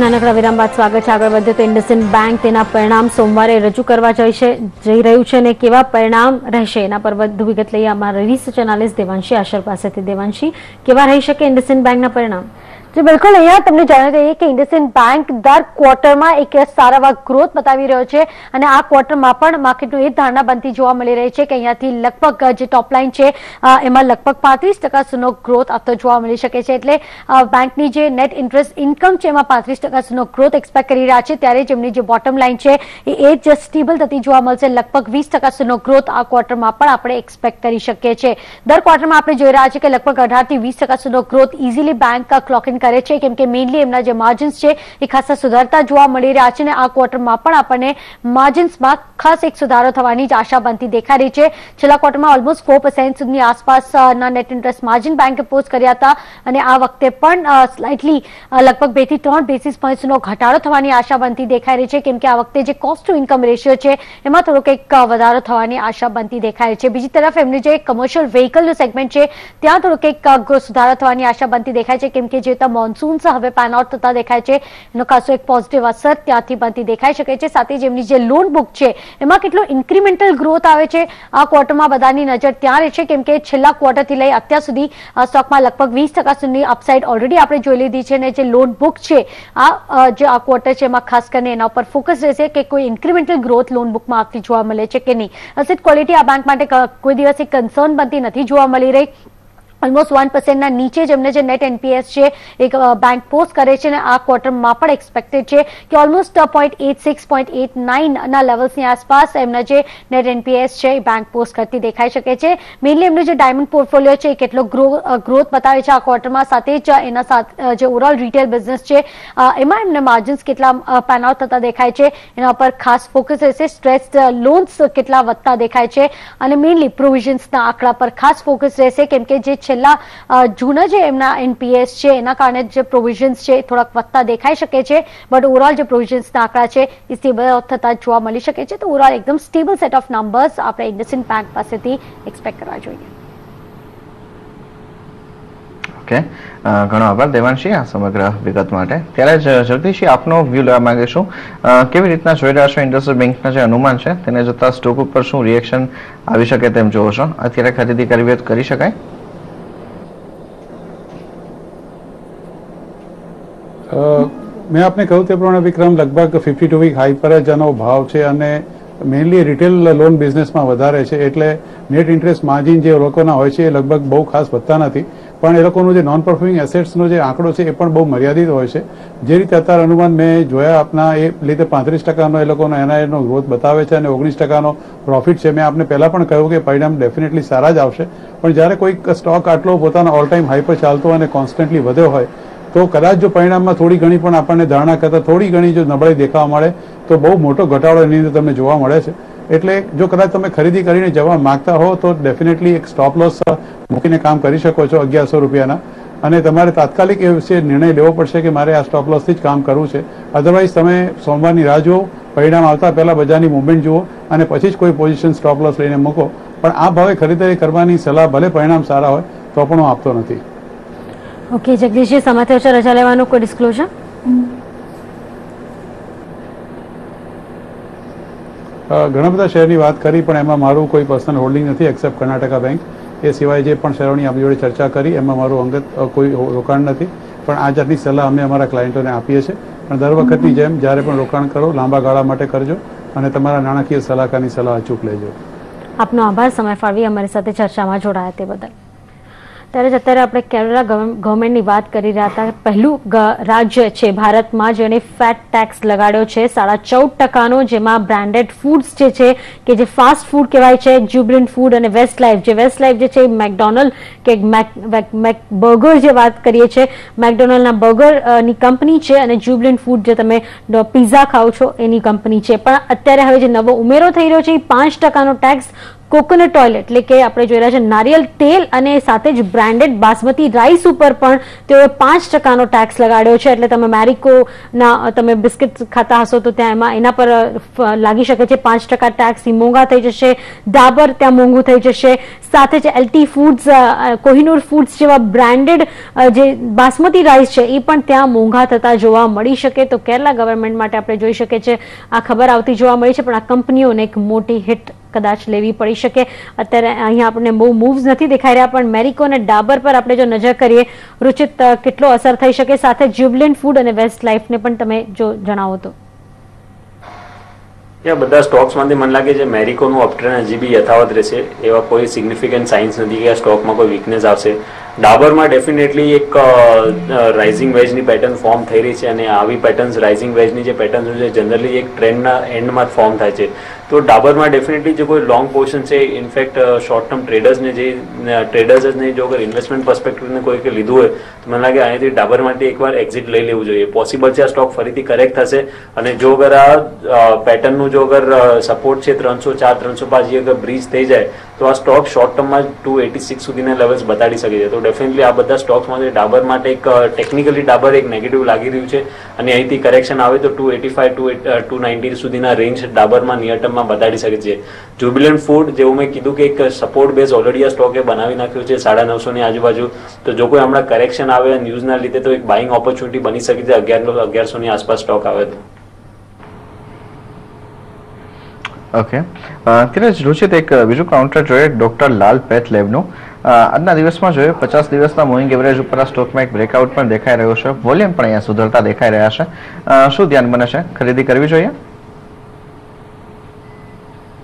નાનકડા વિરામ બાદ સ્વાગત છે. આગળ વધે તો IndusInd બેંક તેના પરિણામ સોમવારે રજૂ કરવા જઈ રહ્યું છે અને કેવા પરિણામ રહેશે એના પર વધુ વિગત લઈએ અમારા રિસર્ચ એનાલિસ્ટ દેવાંશી આશર પાસેથી. દેવાંશી, કેવા રહી શકે IndusInd બેંકના પરિણામ? જી બિલકુલ, અહીંયા તમને જણાવી દઈએ કે IndusInd બેંક દર ક્વાર્ટરમાં એક સારા એવા ગ્રોથ બતાવી રહ્યો છે અને આ ક્વાર્ટરમાં પણ માર્કેટનું એ ધારણા બનતી જોવા મળી રહી છે કે અહીંયાથી લગભગ જે ટોપ લાઇન છે એમાં લગભગ 35% સુધીનો ગ્રોથ આપતો જોવા મળી શકે છે. એટલે બેંકની જે નેટ ઇન્ટરેસ્ટ ઇન્કમ છે એમાં 35% સુધીનો ગ્રોથ એક્સપેક્ટ કરી રહ્યા છે. ત્યારે જેમની જે બોટમ લાઇન છે એ જ સ્ટેબલ થતી જોવા મળશે. લગભગ 20% સુધીનો ગ્રોથ આ ક્વાર્ટરમાં પણ આપણે એક્સપેક્ટ કરી શકીએ છીએ. દર ક્વાર્ટરમાં આપણે જોઈ રહ્યા છીએ કે લગભગ 18 થી 20% સુધીનો growth easily bank clock in કરે છે, કેમ કે મેઇનલી એમના જે માર્જિન્સ છે એ ખાસા સુધારતા જોવા મળી રહ્યા છે અને આ ક્વાર્ટરમાં પણ આપણને માર્જિન્સમાં ખાસ એક સુધારો થવાની જ આશા બનતી દેખાઈ રહી છે. છેલ્લા ક્વાર્ટરમાં ઓલમોસ્ટ 4% સુધીની આસપાસના નેટ ઇન્ટરેસ્ટ માર્જિન બેંકે પોસ્ટ કર્યા હતા અને આ વખતે પણ સ્લાઇટલી લગભગ 2 થી 3 બેસિસ પોઈન્ટ્સનો ઘટાડો થવાની આશા બનતી દેખાઈ રહી છે, કેમ કે આ વખતે જે કોસ્ટ ટુ ઇન્કમ રેશિયો છે એમાં થોડોક એક વધારો થવાની આશા બનતી દેખાઈ રહી છે. બીજી તરફ એમની જે કમર્શિયલ વ્હીકલનું સેગમેન્ટ છે ત્યાં થોડોક એક સુધારો થવાની આશા બનતી દેખાય છે, કેમ કે જે મોન્સૂન હવે પેન આઉટ થતા દેખાય છે એનો ખાસો એક પોઝિટિવ અસર ત્યાંથી બનતી દેખાઈ શકે છે. સાથે જ એમની જે લોન બુક છે એમાં કેટલો ઇન્ક્રીમેન્ટલ ગ્રોથ આવે છે આ ક્વાર્ટરમાં બધાની નજર ત્યાં રહેશે, કેમ કે છેલ્લા ક્વાર્ટરથી લઈ અત્યાર સુધી સ્ટોકમાં લગભગ 20% સુધીની અપસાઇડ ઓલરેડી આપણે જોઈ લીધી છે અને જે લોન બુક છે જે આ ક્વાર્ટર છે એમાં ખાસ કરીને એના ઉપર ફોકસ રહેશે કે કોઈ ઇન્ક્રીમેન્ટલ ગ્રોથ લોન બુકમાં આવતી જોવા મળે છે કે નહીં. એસેટ ક્વોલિટી આ બેંક માટે કોઈ દિવસ એક કન્સર્ન બનતી નથી જોવા મળી રહી. ઓલમોસ્ટ 1% ના નીચે જેમને જે નેટ NPS છે એક બેંક પોસ્ટ કરે છે અને આ ક્વાર્ટરમાં પણ એક્સપેક્ટેડ છે કે ઓલમોસ્ટ 0.86 0.89 ના લેવલ્સની આસપાસ એમના જે નેટ NPS છે એ બેંક પોસ્ટ કરતી દેખાઈ શકે છે. મેઇનલી એમનું જે ડાયમંડ પોર્ટફોલિયો છે એ કેટલો ગ્રોથ બતાવે છે આ ક્વાર્ટરમાં. સાથે જ એના સાથે જે ઓવરઓલ રિટેલ બિઝનેસ છે એમાં એમને માર્જિન્સ કેટલા પેન આઉટ થતા દેખાય છે એના પર ખાસ ફોકસ રહેશે. સ્ટ્રેસ્ડ લોન્સ કેટલા વધતા દેખાય છે અને મેઇનલી પ્રોવિઝન્સના આંકડા પર ખાસ ફોકસ રહેશે, કેમ કે જે છેલ્લા જૂના જે એમના NPS છે એના કારણે જે પ્રોવિઝન્સ છે થોડાક વધતા દેખાઈ શકે છે, બટ ઓવરઓલ જે પ્રોવિઝન્સના આંકડા છે એ સ્ટેબલ થતા જોવા મળી શકે છે. તો ઓવરઓલ એકદમ સ્ટેબલ સેટ ઓફ નંબર્સ આપણે IndusInd બેંક પાસેથી એક્સપેક્ટ કરવા જોઈએ. ઓકે, ઘણો આભાર દેવાંશી આ સમગ્ર વિગત માટે. ત્યારે જગદીશજી આપનો વ્યૂ લેવા માંગીશું. કેવી રીતના જોઈ રહ્યા છો IndusInd બેંકના જે અનુમાન છે તેને જોતા સ્ટોક ઉપર શું રિએક્શન આવી શકે તેમ જોવો છો? અત્યારે ખરીદી કરવી હોય તો કરી શકાય? મેં આપને કહ્યું તે પ્રમાણે વિક્રમ લગભગ 52 વીક હાઈ પર જ આનો ભાવ છે અને મેઇનલી રિટેલ લોન બિઝનેસમાં વધારે છે, એટલે નેટ ઇન્ટરેસ્ટ માર્જિન જે લોકોના હોય છે એ લગભગ બહુ ખાસ વધતા નથી, પણ એ લોકોનું જે નોન પરફોર્મિંગ એસેટ્સનો જે આંકડો છે એ પણ બહુ મર્યાદિત હોય છે. જે રીતે અત્યારે અનુમાન મેં જોયા આપના એ લીધે 35% એ લોકોનો NII નો ગ્રોથ બતાવે છે અને 19% પ્રોફિટ છે. મેં આપને પહેલા પણ કહ્યું કે પરિણામ ડેફિનેટલી સારા જ આવશે, પણ જ્યારે કોઈક સ્ટોક આટલો પોતાનો ઓલ ટાઈમ હાઈ પર ચાલતો અને કોન્સ્ટન્ટલી વધ્યો હોય તો કદાચ જો પરિણામમાં થોડી ઘણી પણ આપણને ધારણા કરતા થોડી ઘણી જો નબળાઈ દેખાવા મળે તો બહુ મોટો ઘટાડો એની અંદર તમને જોવા મળે છે. એટલે જો કદાચ તમે ખરીદી કરીને જવા માંગતા હો તો ડેફિનેટલી એક સ્ટોપ લોસ મૂકીને કામ કરી શકો છો 1100 રૂપિયાના, અને તમારે તાત્કાલિક એ વિશે નિર્ણય લેવો પડશે કે મારે આ સ્ટોપ લોસથી જ કામ કરવું છે. અધરવાઇઝ તમે સોમવારની રાહ જુઓ, પરિણામ આવતા પહેલા બજારની મુવમેન્ટ જુઓ અને પછી જ કોઈ પોઝિશન સ્ટોપ લોસ લઈને મૂકો. પણ આ ભાવે ખરીદારી કરવાની સલાહ ભલે પરિણામ સારા હોય તો પણ હું આપતો નથી. ઓકે જગદીશજી, સમાજ રજા લેવાનું કોઈ ડિસ્ક્લોઝર? ઘણા બધા શેરની વાત કરી પણ એમાં મારું કોઈ પર્સનલ હોલ્ડિંગ નથી એક્સેપ્ટ કર્ણાટકા બેંક. એ સિવાય જે પણ શેરોની આપણી જોડે ચર્ચા કરી એમાં મારું અંગત કોઈ રોકાણ નથી. પણ આ જાતની સલાહ અમે અમારા ક્લાયન્ટોને આપીએ છીએ. પણ દર વખતની જેમ જ્યારે પણ રોકાણ કરો લાંબા ગાળા માટે કરજો અને તમારા નાણાકીય સલાહકારની સલાહ અચૂક લેજો. આપનો આભાર સમય ફાળવી અમારી સાથે ચર્ચામાં જોડાયા તે બદલ. ત્યારે જ અત્યારે આપણે કેરળ ગવર્મેન્ટની વાત કરી રહ્યા હતા. પહેલું રાજ્ય છે ભારતમાં જેને ફેટ ટેક્સ લગાડ્યો છે 14.5%, જેમાં બ્રાન્ડેડ ફૂડ્સ જે છે કે જે ફાસ્ટ ફૂડ કહેવાય છે, જ્યુબિલન્ટ ફૂડ અને વેસ્ટ લાઈફ જે છે મેકડોનલ્ડ કે બર્ગર જે વાત કરીએ છીએ, મેકડોનલ્ડના બર્ગરની કંપની છે અને જ્યુબિલન્ટ ફૂડ જે તમે પિઝા ખાઓ છો એની કંપની છે. પણ અત્યારે હવે જે નવો ઉમેરો થઈ રહ્યો છે એ 5%નો ટેક્સ કોકોનટ ઓઇલ એટલે કે આપણે જોઈ રહ્યા છે નારિયેલ તેલ અને સાથે જ બ્રાન્ડેડ બાસમતી રાઈસ ઉપર પણ તેઓએ 5%નો ટેક્સ લગાડ્યો છે. એટલે તમે મેરિકોના તમે બિસ્કિટ ખાતા હશો તો ત્યાં એના પર લાગી શકે છે 5% ટેક્સ. મોંઘા થઈ જશે. ડાબર ત્યાં મોંઘું થઈ જશે. સાથે જ એલટી ફૂડ્સ, કોહિનૂર ફૂડ્સ જેવા બ્રાન્ડેડ જે બાસમતી રાઈસ છે એ પણ ત્યાં મોંઘા થતા જોવા મળી શકે. તો કેરલા ગવર્મેન્ટ માટે આપણે જોઈ શકીએ છીએ આ ખબર આવતી જોવા મળી છે, પણ આ કંપનીઓને એક મોટી હિટ કદાચ લેવી પડી શકે. અત્યારે અહીંયા આપણને બહુ મૂવ્સ નથી દેખાઈ રહ્યા, પણ મેરિકો અને ડાબર પર આપણે જો નજર કરીએ રુચિત કેટલો અસર થઈ શકે, સાથે જ્યુબિલન્ટ ફૂડ અને વેસ્ટ લાઈફને પણ તમે જો જણાવો તો. બધા સ્ટોક્સમાંથી મને લાગે છે મેરિકોનું અપટ્રેન્ડ હજી બી યથાવત રહેશે. એવા કોઈ સિગ્નિફિકન્ટ સાઇન્સ નથી કે આ સ્ટોકમાં કોઈ વીકનેસ આવશે. ડાબરમાં ડેફિનેટલી એક રાઇઝિંગ વેજની પેટર્ન ફોર્મ થઈ રહી છે અને આવી પેટર્ન્સ રાઇઝિંગ વેજની જે પેટર્ન છે જનરલી એક ટ્રેન્ડના એન્ડમાં જ ફોર્મ થાય છે. તો ડાબરમાં ડેફિનેટલી જે કોઈ લોંગ પોર્શન છે, ઇનફેક્ટ શોર્ટ ટર્મ ટ્રેડર્સને જે ટ્રેડર્સ જ નહીં, જો અગર ઇન્વેસ્ટમેન્ટ પર્સપેક્ટિવને કોઈ લીધું હોય તો મને લાગે અહીંયાથી ડાબરમાંથી એકવાર એક્ઝિટ લઈ લેવું જોઈએ. પોસિબલ છે આ સ્ટોક ફરીથી કરેક્ટ થશે અને જો અગર આ પેટર્નનું જો અગર સપોર્ટ છે 304, 305 અગર બ્રીચ થઈ જાય તો આ સ્ટોક શોર્ટ ટર્મમાં 286 સુધીના લેવલ્સ બતાડી શકે છે. તો ડેફિનેટલી આ બધા સ્ટોક્સમાંથી ડાબર માટે એક ટેકનિકલી ડાબર એક નેગેટિવ લાગી રહ્યું છે અને અહીંથી કરેક્શન આવે તો 285, 290 સુધીના રેન્જ ડાબરમાં નિયર ટર્મ બતાડી શકે છે. જ્યુબિલન્ટ ફૂડ જેવું મેં કીધું કે એક સપોર્ટ બેઝ ઓલરેડી આ સ્ટોકે બનાવી નાખ્યું છે 950 ની આજુબાજુ. તો જો કોઈ હમણાં કરેક્શન આવે ન્યૂઝના લીધે તો એક બાઇંગ ઓપોર્ચ્યુનિટી બની શકે છે 1100 ની આસપાસ સ્ટોક આવે તો. ઓકે, ત્યારે જ રુચિત એક બીજું કાઉન્ટર જોઈએ ડોક્ટર લાલ પેથ લેબનું. આજના દિવસમાં જોઈએ 50 દિવસના મૂવિંગ એવરેજ ઉપર આ સ્ટોકમાં એક બ્રેકઆઉટ પણ દેખાઈ રહ્યો છે. વોલ્યુમ પણ અહીંયા સુધરતા દેખાઈ રહ્યા છે. શું ધ્યાન બને છે? ખરીદી કરવી જોઈએ?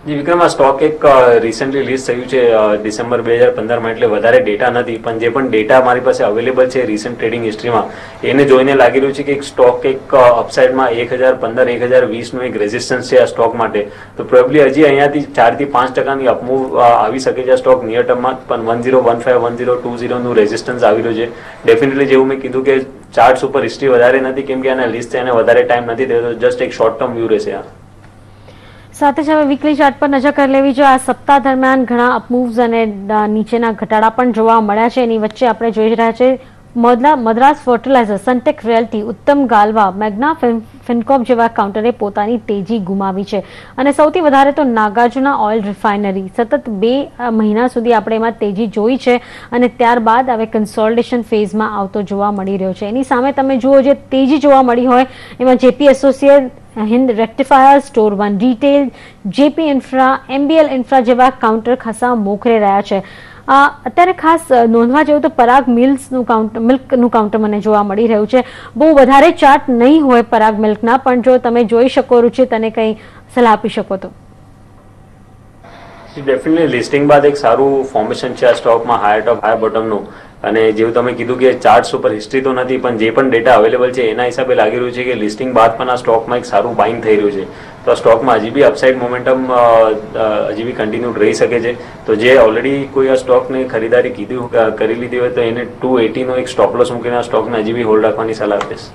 જી વિક્રમ, આ સ્ટોક એક રિસેન્ટલી લિસ્ટ થયું છે ડિસેમ્બર 2015માં, એટલે વધારે ડેટા નથી, પણ જે પણ ડેટા મારી પાસે અવેલેબલ છે રિસેન્ટ ટ્રેડિંગ હિસ્ટ્રીમાં એને જોઈને લાગી રહ્યું છે કે એક સ્ટોક એક અપસાઇડમાં 1015, 1020નું એક રેઝિસ્ટન્સ છે આ સ્ટોક માટે. તો પ્રોબેબલી હજી અહીંયાથી 4 થી 5%ની અપમૂવ આવી શકે છે આ સ્ટોક નિયર ટર્મમાં, પણ 1015, 1020નું રેઝિસ્ટન્સ આવી રહ્યું છે. ડેફિનેટલી જેવું મેં કીધું કે ચાર્ટ્સ ઉપર હિસ્ટ્રી વધારે નથી કેમ કે આના લિસ્ટ એને વધારે ટાઈમ નથી થયો, જસ્ટ એક શોર્ટ ટર્મ વ્યૂ રહેશે આ. સાથે જ હવે વીકલી ચાર્ટ પર નજર કરી લેવી જોઈએ. આ સપ્તાહ દરમિયાન ઘણા અપમૂવ્સ અને નીચેના ઘટાડા પણ જોવા મળ્યા છે. એની વચ્ચે આપણે જોઈ રહ્યા છે મદ્રાસ ફર્ટિલાઇઝર, સનટેક રિયલ્ટી, ઉત્તમ ગાલવા, મેગ્ના ફિનકોપ જેવા કાઉન્ટરે પોતાની તેજી ગુમાવી છે અને સૌથી વધારે તો નાગાર્જુના ઓઇલ રિફાઇનરી સતત 2 મહિના સુધી આપણે એમાં તેજી જોઈ છે અને ત્યારબાદ હવે કન્સોલિડેશન ફેઝમાં આવતો જોવા મળી રહ્યો છે. એની સામે તમે જુઓ જે તેજી જોવા મળી હોય એમાં JP associate, Hind rectifier, store one retail, JP infra, MBL infra જેવા કાઉન્ટર ખાસા મોખરે રહ્યા છે. અત્યારે ખાસ નોંધવા જેવું તો પરાગ મિલ્કનું કાઉન્ટર મને જોવા મળી રહ્યું છે. બહુ વધારે ચાર્ટ નહીં હોય પરાગ મિલ્કના, પણ જો તમે જોઈ શકો રુચિત અને કંઈ સલાહ આપી શકો તો. ડેફિનેટલી લિસ્ટિંગ બાદ એક સારું ફોર્મેશન છે આ સ્ટોકમાં, હાયર ટોપ હાયર બોટમનું. અને જેવું તમે કીધું કે ચાર્ટ્સ ઉપર હિસ્ટ્રી તો નથી, પણ જે પણ ડેટા અવેલેબલ છે એના હિસાબે લાગી રહ્યું છે કે લિસ્ટિંગ બાદ પણ આ સ્ટોકમાં એક સારું બાઇંગ થઈ રહ્યું છે. તો આ સ્ટોકમાં હજી બી અપસાઇડ મોમેન્ટમ હજી બી કન્ટિન્યુ રહી શકે છે. તો જે ઓલરેડી કોઈ આ સ્ટોકને ખરીદારી કરી લીધી હોય તો એને 280નો એક સ્ટોપ લોસ મૂકીને આ સ્ટોકને હજી બી હોલ્ડ રાખવાની સલાહ આપીશ.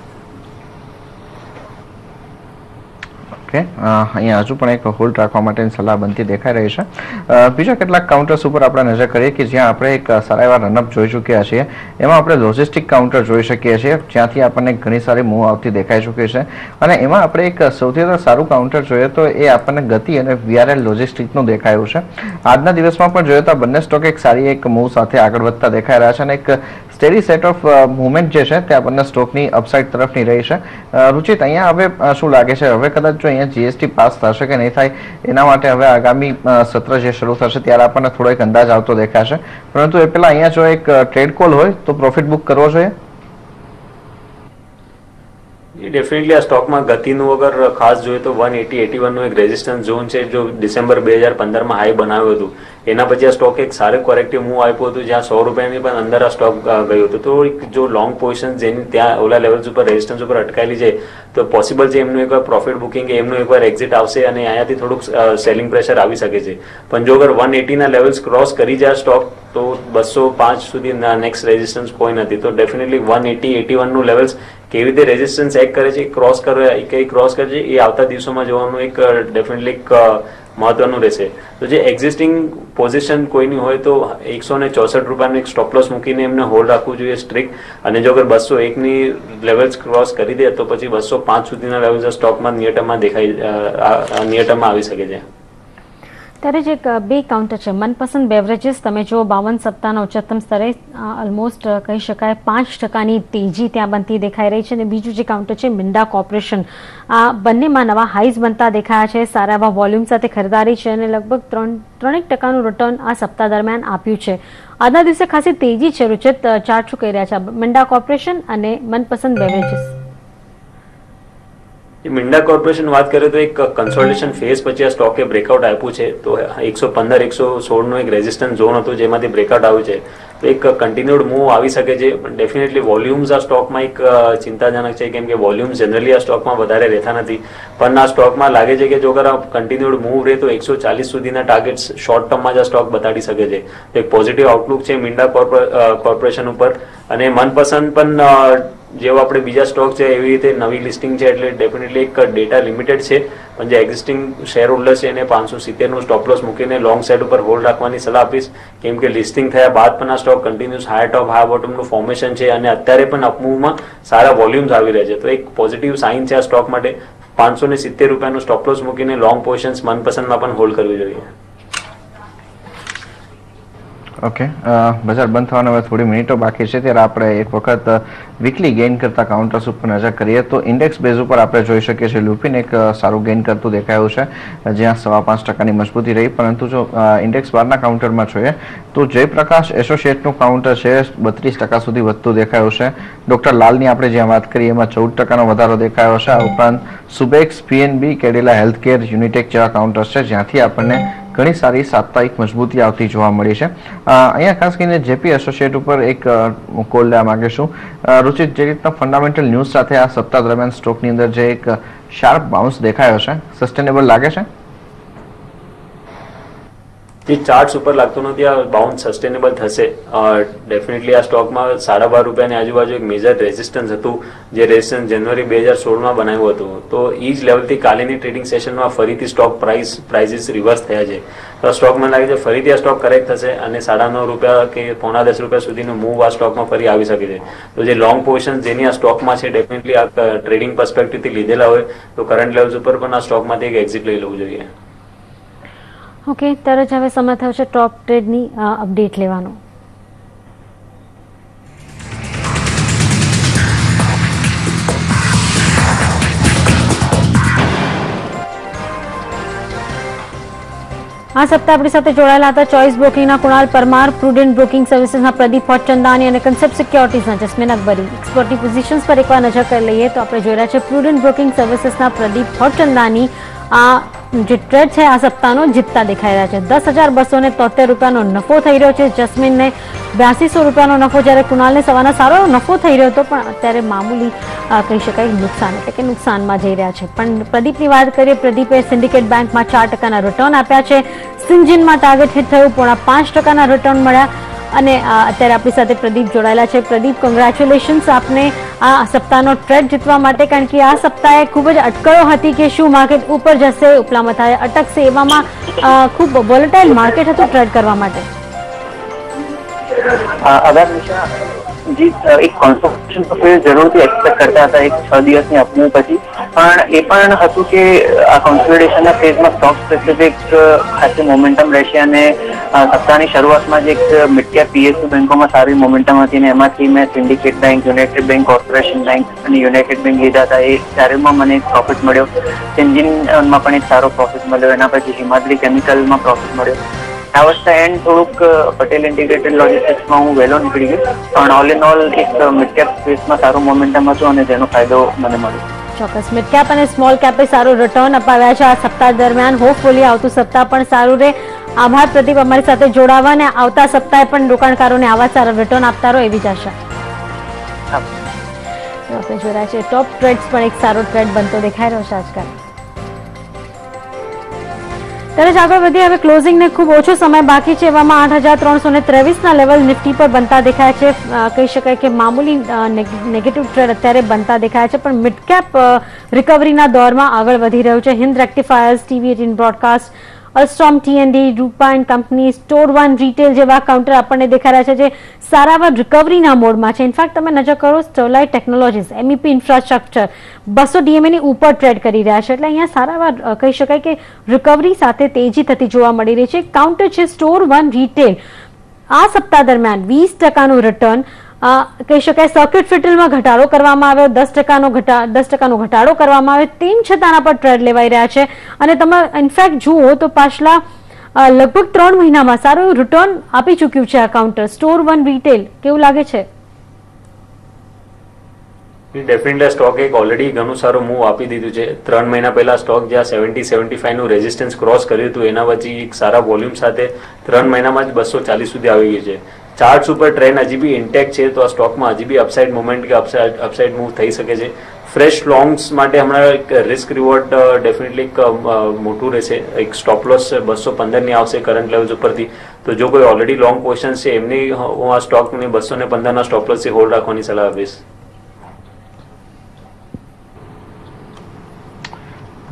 ઓકે, અહીંયા હજુ પણ એક હોલ્ડ રાખવા માટેની સલાહ બનતી દેખાઈ રહી છે. બીજા કેટલાક કાઉન્ટર્સ ઉપર આપણે નજર કરીએ કે જ્યાં આપણે એક સારા એવા રનઅપ જોઈ ચૂક્યા છીએ. એમાં આપણે લોજિસ્ટિક કાઉન્ટર જોઈ શકીએ છીએ, જ્યાંથી આપણને ઘણી સારી મૂવ આવતી દેખાઈ ચૂકી છે. અને એમાં આપણે એક સૌથી વધારે સારું કાઉન્ટર જોઈએ તો એ આપણને ગતિ અને VRL લોજિસ્ટિકનું દેખાયું છે. આજના દિવસમાં પણ જોઈએ તો બંને સ્ટોક એક સારી એક મૂવ સાથે આગળ વધતા દેખાઈ રહ્યા છે અને એક સ્ટેડી સેટ ઓફ મુવમેન્ટ જે છે તે આપણને સ્ટોકની અપસાઇડ તરફની રહી છે. રુચિત, અહીંયા હવે શું લાગે છે, હવે કદાચ જો અહીંયા GST પાસ થશે કે નહીં થાય એના માટે હવે આગામી સત્ર જે શરૂ થશે ત્યારે આપણને થોડો એક અંદાજ આવતો દેખાશે, પરંતુ એ પહેલા અહીંયા જો એક ટ્રેડ કોલ હોય તો પ્રોફિટ બુક કરવો જોઈએ? ડેફિનેટલી આ સ્ટોકમાં ગતિનું અગર ખાસ જોઈએ તો 180-81 નું એક રેઝિસ્ટન્સ ઝોન છે, જો ડિસેમ્બર 2015 હાઈ બનાવ્યું હતું. એના પછી આ સ્ટોક એક સારું કોરેક્ટિવ મૂવ આપ્યું હતું, જ્યાં 100 રૂપિયાની પણ અંદર આ સ્ટોક ગયું હતું. તો જો લોંગ પોઝિશન જેની ત્યાં ઓલા લેવલ્સ ઉપર રેઝિસ્ટન્સ ઉપર અટકાયેલી છે તો પોસિબલ છે એમનું એકવાર પ્રોફિટ બુકિંગ એમનું એકવાર એક્ઝિટ આવશે અને અહીંયાથી થોડુંક સેલિંગ પ્રેશર આવી શકે છે. પણ જો અગર 180 ના લેવલ્સ ક્રોસ કરી જાય સ્ટોક તો 205 સુધી નેક્સ્ટ રેઝિસ્ટન્સ કોઈ નથી. તો ડેફિનેટલી 180-81 નું લેવલ્સ કેવી રીતે રેઝિસ્ટન્સ એક્ટ કરે છે, ક્રોસ કરે છે એ આવતા દિવસોમાં જોવાનું એક ડેફિનેટલી એક મહત્વનું રહેશે. તો જે એક્ઝિસ્ટિંગ પોઝિશન કોઈની હોય તો 164 રૂપિયાનું એક સ્ટોપ લોસ મૂકીને એમને હોલ્ડ રાખવું જોઈએ સ્ટ્રિક્ટ. અને જો અગર 201 ની લેવલ્સ ક્રોસ કરી દે તો પછી 205 સુધીના લેવલ્સ સ્ટોકમાં નિયર ટર્મમાં આવી શકે છે. ત્યારે જે બે કાઉન્ટર છે, મનપસંદ બેવરેજીસ તમે જો 52 સપ્તાહના ઉચ્ચતમ સ્તરે ઓલમોસ્ટ કહી શકાય 5% તેજી ત્યાં બનતી દેખાઈ રહી છે. અને બીજું જે કાઉન્ટર છે મિન્ડા કોર્પોરેશન, આ બંનેમાં નવા હાઈઝ બનતા દેખાયા છે, સારા એવા વોલ્યુમ સાથે ખરીદારી છે અને લગભગ 3% રિટર્ન આ સપ્તાહ દરમિયાન આપ્યું છે. આજના દિવસે ખાસી તેજી છે. રુચિત, ચાર્ટ શું કહી રહ્યા છે મિન્ડા કોર્પોરેશન અને મનપસંદ બેવરેજીસ? મિન્ડા કોર્પોરેશન વાત કરીએ તો એક કન્સોલિડેશન ફેઝ પછી આ સ્ટોકે બ્રેકઆઉટ આપ્યું છે. તો 115-116 નું એક રેઝિસ્ટન્સ ઝોન હતું જેમાંથી બ્રેકઆઉટ આવ્યું છે. તો એક કન્ટિન્યુડ મૂવ આવી શકે છે. પણ ડેફિનેટલી વોલ્યુમ્સ આ સ્ટોકમાં એક ચિંતાજનક છે, કેમ કે વોલ્યુમ્સ જનરલી આ સ્ટોકમાં વધારે રહેતા નથી. પણ આ સ્ટોકમાં લાગે છે કે જો અગર કન્ટિન્યુડ મૂવ રહે તો 140 સુધીના ટાર્ગેટ્સ શોર્ટ ટર્મમાં જ આ સ્ટોક બતાડી શકે છે. તો એક પોઝિટિવ આઉટલુક છે મિન્ડા કોર્પોરેશન ઉપર. અને મનપસંદ પણ જેવો આપણે બીજા સ્ટોક છે એવી રીતે નવી લિસ્ટિંગ છે એટલે ડેફિનેટલી એક ડેટા લિમિટેડ છે. પણ જે એક્ઝિસ્ટિંગ શેર હોલ્ડર છે એને 570 નું સ્ટોપ લોસ મૂકીને લોંગ સાઈડ ઉપર હોલ્ડ રાખવાની સલાહ આપીશ, કેમ કે લિસ્ટિંગ થયા બાદ પણ આ સ્ટોક કન્ટિન્યુઅસ હાયર ટોપ હાયર બોટમનું ફોર્મેશન છે અને અત્યારે પણ અપમૂવમાં સારા વોલ્યુમ્સ આવી રહ્યા છે. તો એક પોઝિટિવ સાઇન છે આ સ્ટોક માટે. 570 રૂપિયાનું સ્ટોપ લોસ મૂકીને લોંગ પોઝિશન્સ મનપસંદમાં પણ હોલ્ડ કરવી જોઈએ. ઓકે, બજાર બંધ થવાના હવે થોડી મિનિટો બાકી છે ત્યારે આપણે એક વખત વીકલી ગેઇન કરતા કાઉન્ટર્સ ઉપર નજર કરીએ તો ઇન્ડેક્સ બેઝ ઉપર આપણે જોઈ શકીએ છીએ લુપિન એક સારું ગેઇન કરતું દેખાયું છે, જ્યાં 5.5% મજબૂતી રહી. પરંતુ જો ઇન્ડેક્સ બારના કાઉન્ટરમાં જોઈએ તો જયપ્રકાશ એસોસિએટનું કાઉન્ટર છે 32% સુધી વધતું દેખાયું છે. ડોક્ટર લાલની આપણે જ્યાં વાત કરીએ એમાં 14% વધારો દેખાયો છે. આ ઉપરાંત સુબેક્સ, PNB, કેડિલા હેલ્થકેર, યુનિટેક જેવા કાઉન્ટર્સ છે જ્યાંથી આપણને ઘણી સારી સાપ્તાહિક મજબૂતી આવતી જોવા મળી છે. અહીંયા ખાસ કરીને જેપી એસોસિએટ ઉપર એક કોલ લેવા માંગીશું. રુચિત, જે રીતના ફંડામેન્ટલ ન્યૂઝ સાથે આ સપ્તાહ દરમિયાન સ્ટોકની અંદર જે એક શાર્પ બાઉન્સ દેખાયો છે, સસ્ટેનેબલ લાગે છે? જે ચાર્ટ્સ ઉપર લાગતું નથી આ બાઉન્સ સસ્ટેનેબલ થશે. ડેફિનેટલી આ સ્ટોકમાં 12.5 રૂપિયાની આજુબાજુ એક મેજર રેઝિસ્ટન્સ હતું, જે રેઝિસ્ટન્સ જાન્યુઆરી 2016માં બનાવ્યું હતું. તો એ જ લેવલથી કાલની ટ્રેડિંગ સેશનમાં ફરીથી સ્ટોક પ્રાઇસીસ રિવર્સ થયા છે. તો સ્ટોકમાં લાગે છે ફરીથી આ સ્ટોક કરેક્ટ થશે અને 9.5 રૂપિયા કે 9.5 રૂપિયા સુધીનું મૂવ આ સ્ટોકમાં ફરી આવી શકે છે. તો જે લોંગ પોઝિશન જેની આ સ્ટોકમાં છે ડેફિનેટલી આ ટ્રેડિંગ પર્સપેક્ટિવથી લીધેલા હોય તો કરંટ લેવલ્સ ઉપર પણ આ સ્ટોકમાંથી એક એક્ઝિટ લઈ લેવું જોઈએ. ઓકે, ત્યારે જ હવે સમય થયો છે ટોપ ટ્રેડની અપડેટ લેવાનો. આ સપ્તાહ આપણી સાથે જોડાયેલા હતા ચોઇસ બ્રોકિંગના કુણાલ પરમાર, પ્રુડન્ટ બ્રોકિંગ સર્વિસીસના પ્રદીપ હોટચંદાની અને કન્સેપ્ટ સિક્યોરિટીઝના જસ્મીન અકબરી. એક્સપર્ટની પોઝિશન્સ પર એકવાર નજર કરી લઈએ તો આપણે જોઈ રહ્યા છે પ્રુડન્ટ બ્રોકિંગ સર્વિસીસના પ્રદીપ હોટચંદાની આ જે ટ્રેડ છે આ સપ્તાહનો જીતતા દેખાઈ રહ્યા છે. 10,273 રૂપિયાનો નફો થઈ રહ્યો છે. જસ્મીનને 8200 રૂપિયાનો નફો, જ્યારે કુણાલને સવારના સારો નફો થઈ રહ્યો હતો પણ અત્યારે મામૂલી કહી શકાય નુકસાન એટલે કે નુકસાનમાં જઈ રહ્યા છે. પણ પ્રદીપની વાત કરીએ, પ્રદીપે સિન્ડિકેટ બેંકમાં 4% રિટર્ન આપ્યા છે. સિન્જિનમાં ટાર્ગેટ હિટ થયું, 5.5% રિટર્ન મળ્યા અને અત્યારે આપણી સાથે પ્રદીપ જોડાયેલા છે. પ્રદીપ, કોંગ્રેચ્યુલેશન્સ આપને આ સપ્તાહનો ટ્રેડ જીતવા માટે? કારણ કે આ સપ્તાહે ખૂબ જ અટકળો હતી કે શું માર્કેટ ઉપર જશે, ઉપલા મથાળે અટકશે, એવામાં ખૂબ વોલેટાઇલ માર્કેટ હતું ટ્રેડ કરવા માટે. જી એક કોન્સોલિડેશન તો ફિર જરૂરથી એક્સપેક્ટ કરતા હતા એક 6 દિવસની અપમૂવ પછી, પણ એ પણ હતું કે આ કોન્સોલિડેશનના ફેઝમાં સ્ટોક સ્પેસિફિક ખાસી મોમેન્ટમ રહેશે અને સપ્તાહની શરૂઆતમાં જ એક મિડ કેપ પીએસયુ બેંકોમાં સારી મોમેન્ટમ હતી અને એમાંથી મેં syndicate bank, United bank, corporation bank અને યુનાઇટેડ બેંક લીધા હતા. એ ચારેમાં મને એક પ્રોફિટ મળ્યો. સિન્જિનમાં પણ એક સારો પ્રોફિટ મળ્યો. એના પછી હિમાદ્રી કેમિકલમાં પ્રોફિટ મળ્યો. આ વખતે એન્ડ થોડુંક પટેલ ઇન્ટિગ્રેટેડ લોજિસ્ટિક્સમાં હું વહેલો નીકળી ગયો, પણ ઓલ ઇન ઓલ એક મિડ કેપ સ્પેસમાં સારું મોમેન્ટમ હતું અને જેનો ફાયદો મને મળ્યો. ચોક્કસ મિડ કેપ અને સ્મોલ કેપે સારું રિટર્ન અપાવ્યા છે આ સપ્તાહ દરમિયાન. હોપફુલી આવતું સપ્તાહ પણ સારું રહે. આભાર પ્રદીપ અમારી સાથે જોડાવા અને આવતા સપ્તાહે પણ રોકાણકારોને આવા સારા રિટર્ન આપતા રહો એવી જ આશા. આપણે જોઈ રહ્યા છીએ ટોપ ટ્રેડ્સ પણ એક સારો ટ્રેડ બનતો દેખાઈ રહ્યો છે આજકાલ. ત્યારે જ આગળ વધીએ. હવે ક્લોઝિંગને ખૂબ ઓછો સમય બાકી છે, એવામાં 8,323ના લેવલ નિફ્ટી પર બનતા દેખાય છે. કહી શકાય કે મામૂલી નેગેટિવ ટ્રેડ અત્યારે બનતા દેખાય છે, પણ મિડ કેપ રિકવરીના દોરમાં આગળ વધી રહ્યું છે. Hind rectifiers, TV18 broadcast, Alstom T&D, Rupa and company, store one retail જેવા કાઉન્ટર આપણને દેખાઈ રહ્યા છે જે સારાવાર રિકવરીના મોડમાં છે. ઇનફેક્ટ તમે નજર કરો Sterlite technologies, MEP infrastructure 200 DMA ની ઉપર ટ્રેડ કરી રહ્યા છે, એટલે અહીંયા સારાવાર કહી શકાય કે રિકવરી સાથે તેજી થતી જોવા મળી રહી છે. કાઉન્ટર છે સ્ટોર વન રિટેલ. આ સપ્તાહ દરમિયાન 20%નું રિટર્ન કહી શકાય. સર્કિટ ફિટલમાં ઘટાડો કરવામાં આવ્યો, 10% ઘટાડો કરવામાં આવ્યો, તેમ છતાં આના પર ટ્રેડ લેવાઈ રહ્યા છે. અને તમે ઇનફેક્ટ જુઓ તો પાછલા લગભગ 3 મહિનામાં સારું એવું રિટર્ન આપી ચૂક્યું છે આ કાઉન્ટર સ્ટોર વન રિટેલ. કેવું લાગે છે? ડેફિનેટલી સ્ટોક એક ઓલરેડી ઘણું સારું મૂવ આપી દીધું છે. 3 મહિના પહેલા સ્ટોક જ્યાં 70-75 નું રેઝિસ્ટન્સ ક્રોસ કર્યું હતું, એના પછી એક સારા વોલ્યુમ સાથે 3 મહિનામાં જ 240 સુધી આવી ગયું છે. ચાર્ટ્સ ઉપર ટ્રેન્ડ હજી બી ઇન્ટેક્ટ છે, તો આ સ્ટોકમાં હજી બી અપસાઇડ મોમેન્ટ કે અપસાઇડ મૂવ થઈ શકે છે. ફ્રેશ લોંગ્સ માટે હમણાં એક રિસ્ક રિવોર્ડ ડેફિનેટલી મોટું રહેશે. એક સ્ટોપ લોસ 215 ની આવશે કરંટ લેવલ્સ ઉપરથી. તો જો કોઈ ઓલરેડી લોંગ પોઝિશન છે એમની હું આ સ્ટોકની 215 ના સ્ટોપ લોસથી હોલ્ડ રાખવાની સલાહ આપીશ.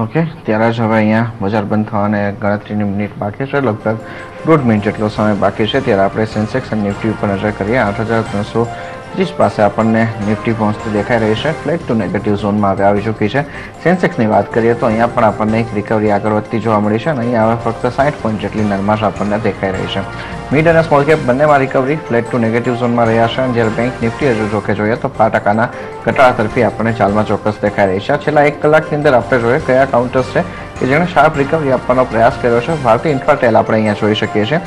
ઓકે, ત્યારે જ હવે અહીંયા બજાર બંધ થવાને ગણતરીની મિનિટ બાકી છે, લગભગ 1.5 મિનિટ જેટલો સમય બાકી છે. ત્યારે આપણે સેન્સેક્સ અને નિફ્ટી ઉપર નજર કરીએ. 8,330 પાસે આપણને નિફ્ટી પહોંચતી દેખાઈ રહી છે. ફ્લેટ ટુ નેગેટિવ ઝોનમાં આવી ચૂકી છે. સેન્સેક્સની વાત કરીએ તો અહીંયા પણ આપણને એક રિકવરી આગળ વધતી જોવા મળી છે અને અહીંયા હવે ફક્ત 60 પોઈન્ટ જેટલી નરમાશ આપણને દેખાઈ રહી છે. મિડ અને સ્મોલ કેપ બંનેમાં રિકવરી ફ્લેટ ટુ નેગેટિવ ઝોનમાં રહ્યા છે. જ્યારે બેંક નિફ્ટી હજુ જોકે જોઈએ તો 5%ના ઘટાડા તરફી આપણને ચાલમાં ચોક્કસ દેખાઈ રહી છે. છેલ્લા 1 કલાકની અંદર આપણે જોઈએ કયા કાઉન્ટર્સ છે કે જેણે શાર્પ રિકવરી આપવાનો પ્રયાસ કર્યો છે. ભારતીય ઇન્ફ્રાટેલ આપણે અહીંયા જોઈ શકીએ છીએ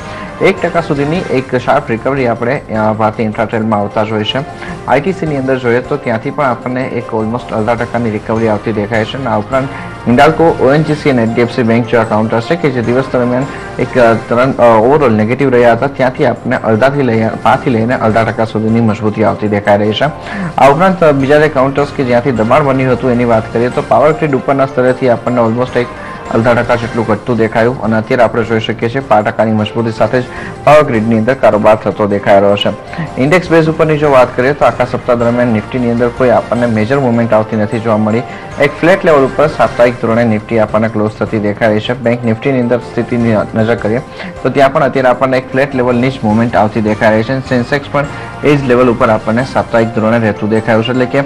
1% સુધીની એક શાર્પ રિકવરી આપણે ભારતીય ઇન્ફ્રાટેલમાં આવતા જોઈએ છે. ITCની અંદર જોઈએ તો ત્યાંથી પણ આપણને એક ઓલમોસ્ટ 0.5%ની રિકવરી આવતી દેખાય છે. આ ઉપરાંત હિન્ડાલ્કો, ONGC અને HDFC બેંક જેવા કાઉન્ટર છે કે જે દિવસ દરમિયાન એક ઓવરઓલ નેગેટિવ રહ્યા હતા, ત્યાંથી આપણને 5થી લઈને 0.5% સુધીની મજબૂતી આવતી દેખાઈ રહી છે. આ ઉપરાંત બીજા જે કાઉન્ટર્સ કે જ્યાંથી દબાણ બન્યું હતું એની વાત કરીએ તો પાવર ગ્રીડ ઉપરના સ્તરેથી આપણને ઓલમોસ્ટ એક 0.5% જેટલું ઘટતું દેખાયું અને અત્યારે આપણે જોઈ શકીએ છીએ 5%ની મજબૂતી સાથે જ પાવર ગ્રીડની અંદર કારોબાર થતો દેખાઈ રહ્યો છે. ઇન્ડેક્સ બેઝ ઉપરની જો વાત કરીએ તો આખા સપ્તાહ દરમિયાન નિફ્ટીની અંદર કોઈ આપણને મેજર મુવમેન્ટ આવતી નથી જોવા મળી. એક ફ્લેટ લેવલ ઉપર સાપ્તાહિક ધોરણે નિફ્ટી આપણને ક્લોઝ થતી દેખાઈ રહી છે. બેંક નિફ્ટીની અંદર સ્થિતિની નજર કરીએ તો ત્યાં પણ અત્યારે આપણને એક ફ્લેટ લેવલની જ મુવમેન્ટ આવતી દેખાઈ રહી છે. સેન્સેક્સ પણ એ જ લેવલ ઉપર આપણને સાપ્તાહિક ધોરણે રહેતું દેખાયું છે. એટલે કે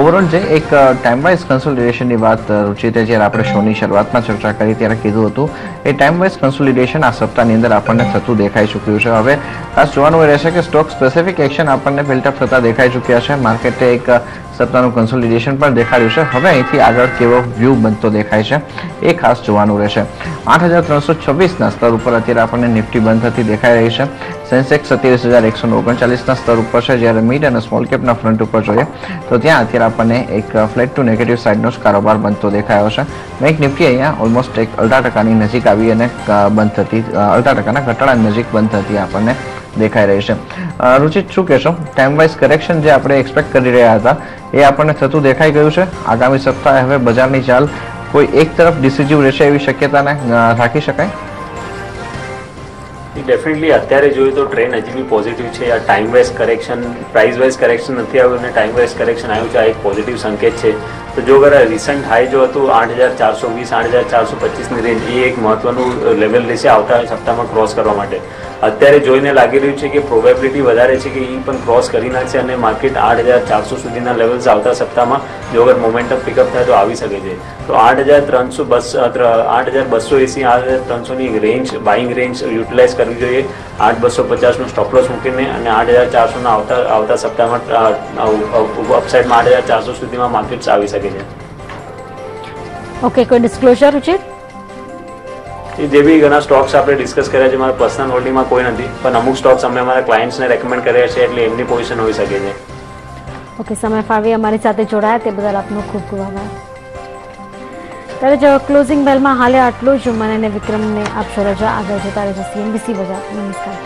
ઓવરઓલ જે એક ટાઈમ વાઇઝ કન્સોલિડેશનની વાત રૂચિતે જ્યારે આપણે શોની શરૂઆતમાં ચર્ચા કરી ત્યારે કીધું હતું એ ટાઈમ વાઇઝ કન્સોલિડેશન આ સપ્તાહની અંદર આપણને થતું દેખાઈ ચૂક્યું છે. હવે ખાસ જોવાનું રહેશે કે સ્ટોક સ્પેસિફિક એક્શન આપણને બિલ્ટઅપ થતા દેખાઈ ચૂક્યા છે. માર્કેટે એક સપ્તાહનું કન્સોલિડેશન પણ દેખાડ્યું છે. હવે અહીંથી આગળ કેવો વ્યૂ બનતો દેખાય છે એ ખાસ જોવાનું રહેશે. 8,326ના સ્તર ઉપર અત્યારે આપણને નિફ્ટી બંધ થતી દેખાઈ રહી છે. સેન્સેક્સ 27,139ના સ્તર ઉપર છે. જ્યારે મિડ અને સ્મોલ કેપના ફ્રન્ટ ઉપર જોઈએ તો ત્યાં અત્યારે આપણને એક ફ્લેટ ટુ નેગેટિવ સાઇડનો જ કારોબાર બનતો દેખાયો છે. બેંક નિફ્ટી અહીંયા ઓલમોસ્ટ એક 0.5%ની નજીક આવી અને બંધ થતી 0.5%ના ઘટાડાની નજીક બંધ થતી આપણને દેખાઈ રહી છે. રુચિત, શું કહેશો? ટાઈમ વાઇઝ કરેક્શન જે આપણે એક્સપેક્ટ કરી રહ્યા હતા એ આપણને થતું દેખાઈ ગયું છે. આગામી સપ્તાહે હવે બજારની ચાલ કોઈ એક તરફ ડિસિઝિવ રહેશે એવી શક્યતાને રાખી શકાય? ડેફિનેટલી અત્યારે જોઈએ તો ટ્રેન્ડ હજી બી પોઝિટિવ છે. આ time wise correction, price wise correction નથી આવ્યું અને ટાઈમ વાઇઝ કરેક્શન આવ્યું છે, આ એક પોઝિટિવ સંકેત છે. તો જો અગર રિસન્ટ હાઈ જો હતું 8,420 8,425ની રેન્જ, એ એક મહત્વનું લેવલ રહેશે આવતા સપ્તાહમાં ક્રોસ કરવા માટે. અત્યારે જોઈને લાગી રહ્યું છે કે પ્રોબેબિલિટી વધારે છે કે એ પણ ક્રોસ કરી નાખશે અને માર્કેટ 8,400 સુધીના લેવલ્સ આવતા સપ્તાહમાં જો અગર મોમેન્ટમ પિકઅપ થાય તો આવી શકે છે. તો 8,280 8,300ની રેન્જ, બાઇંગ રેન્જ યુટિલાઇઝ કરવી જોઈએ. 8,250નો સ્ટોપ લોસ મૂકીને અને 8,400ના આવતા સપ્તાહમાં અપસાઇડમાં 8,400 સુધીમાં માર્કેટ્સ આવી શકે છે. ઓકે, કોઈ ડિસ્ક્લોઝર રુચિત? જે બી ઘણા સ્ટોક્સ આપણે ડિસ્કસ કર્યા છે, મારા પર્સનલ હોલ્ડિંગમાં કોઈ નથી, પણ અમુક સ્ટોક્સ અમે અમારા ક્લાયન્ટ્સને રેકમેન્ડ કર્યા છે એટલે એમની પોઝિશન હોઈ શકે છે. ઓકે, સમય ફાળવી અમારી સાથે જોડાયા તે બદલ આપનો ખૂબ ખૂબ આભાર. ત્યારે જો ક્લોઝિંગ બેલમાં હાલે આટલું જ. મને અને વિક્રમને આપશો રજા. આગળ જતા રહેજો CNBC બજાર. નમસ્કાર.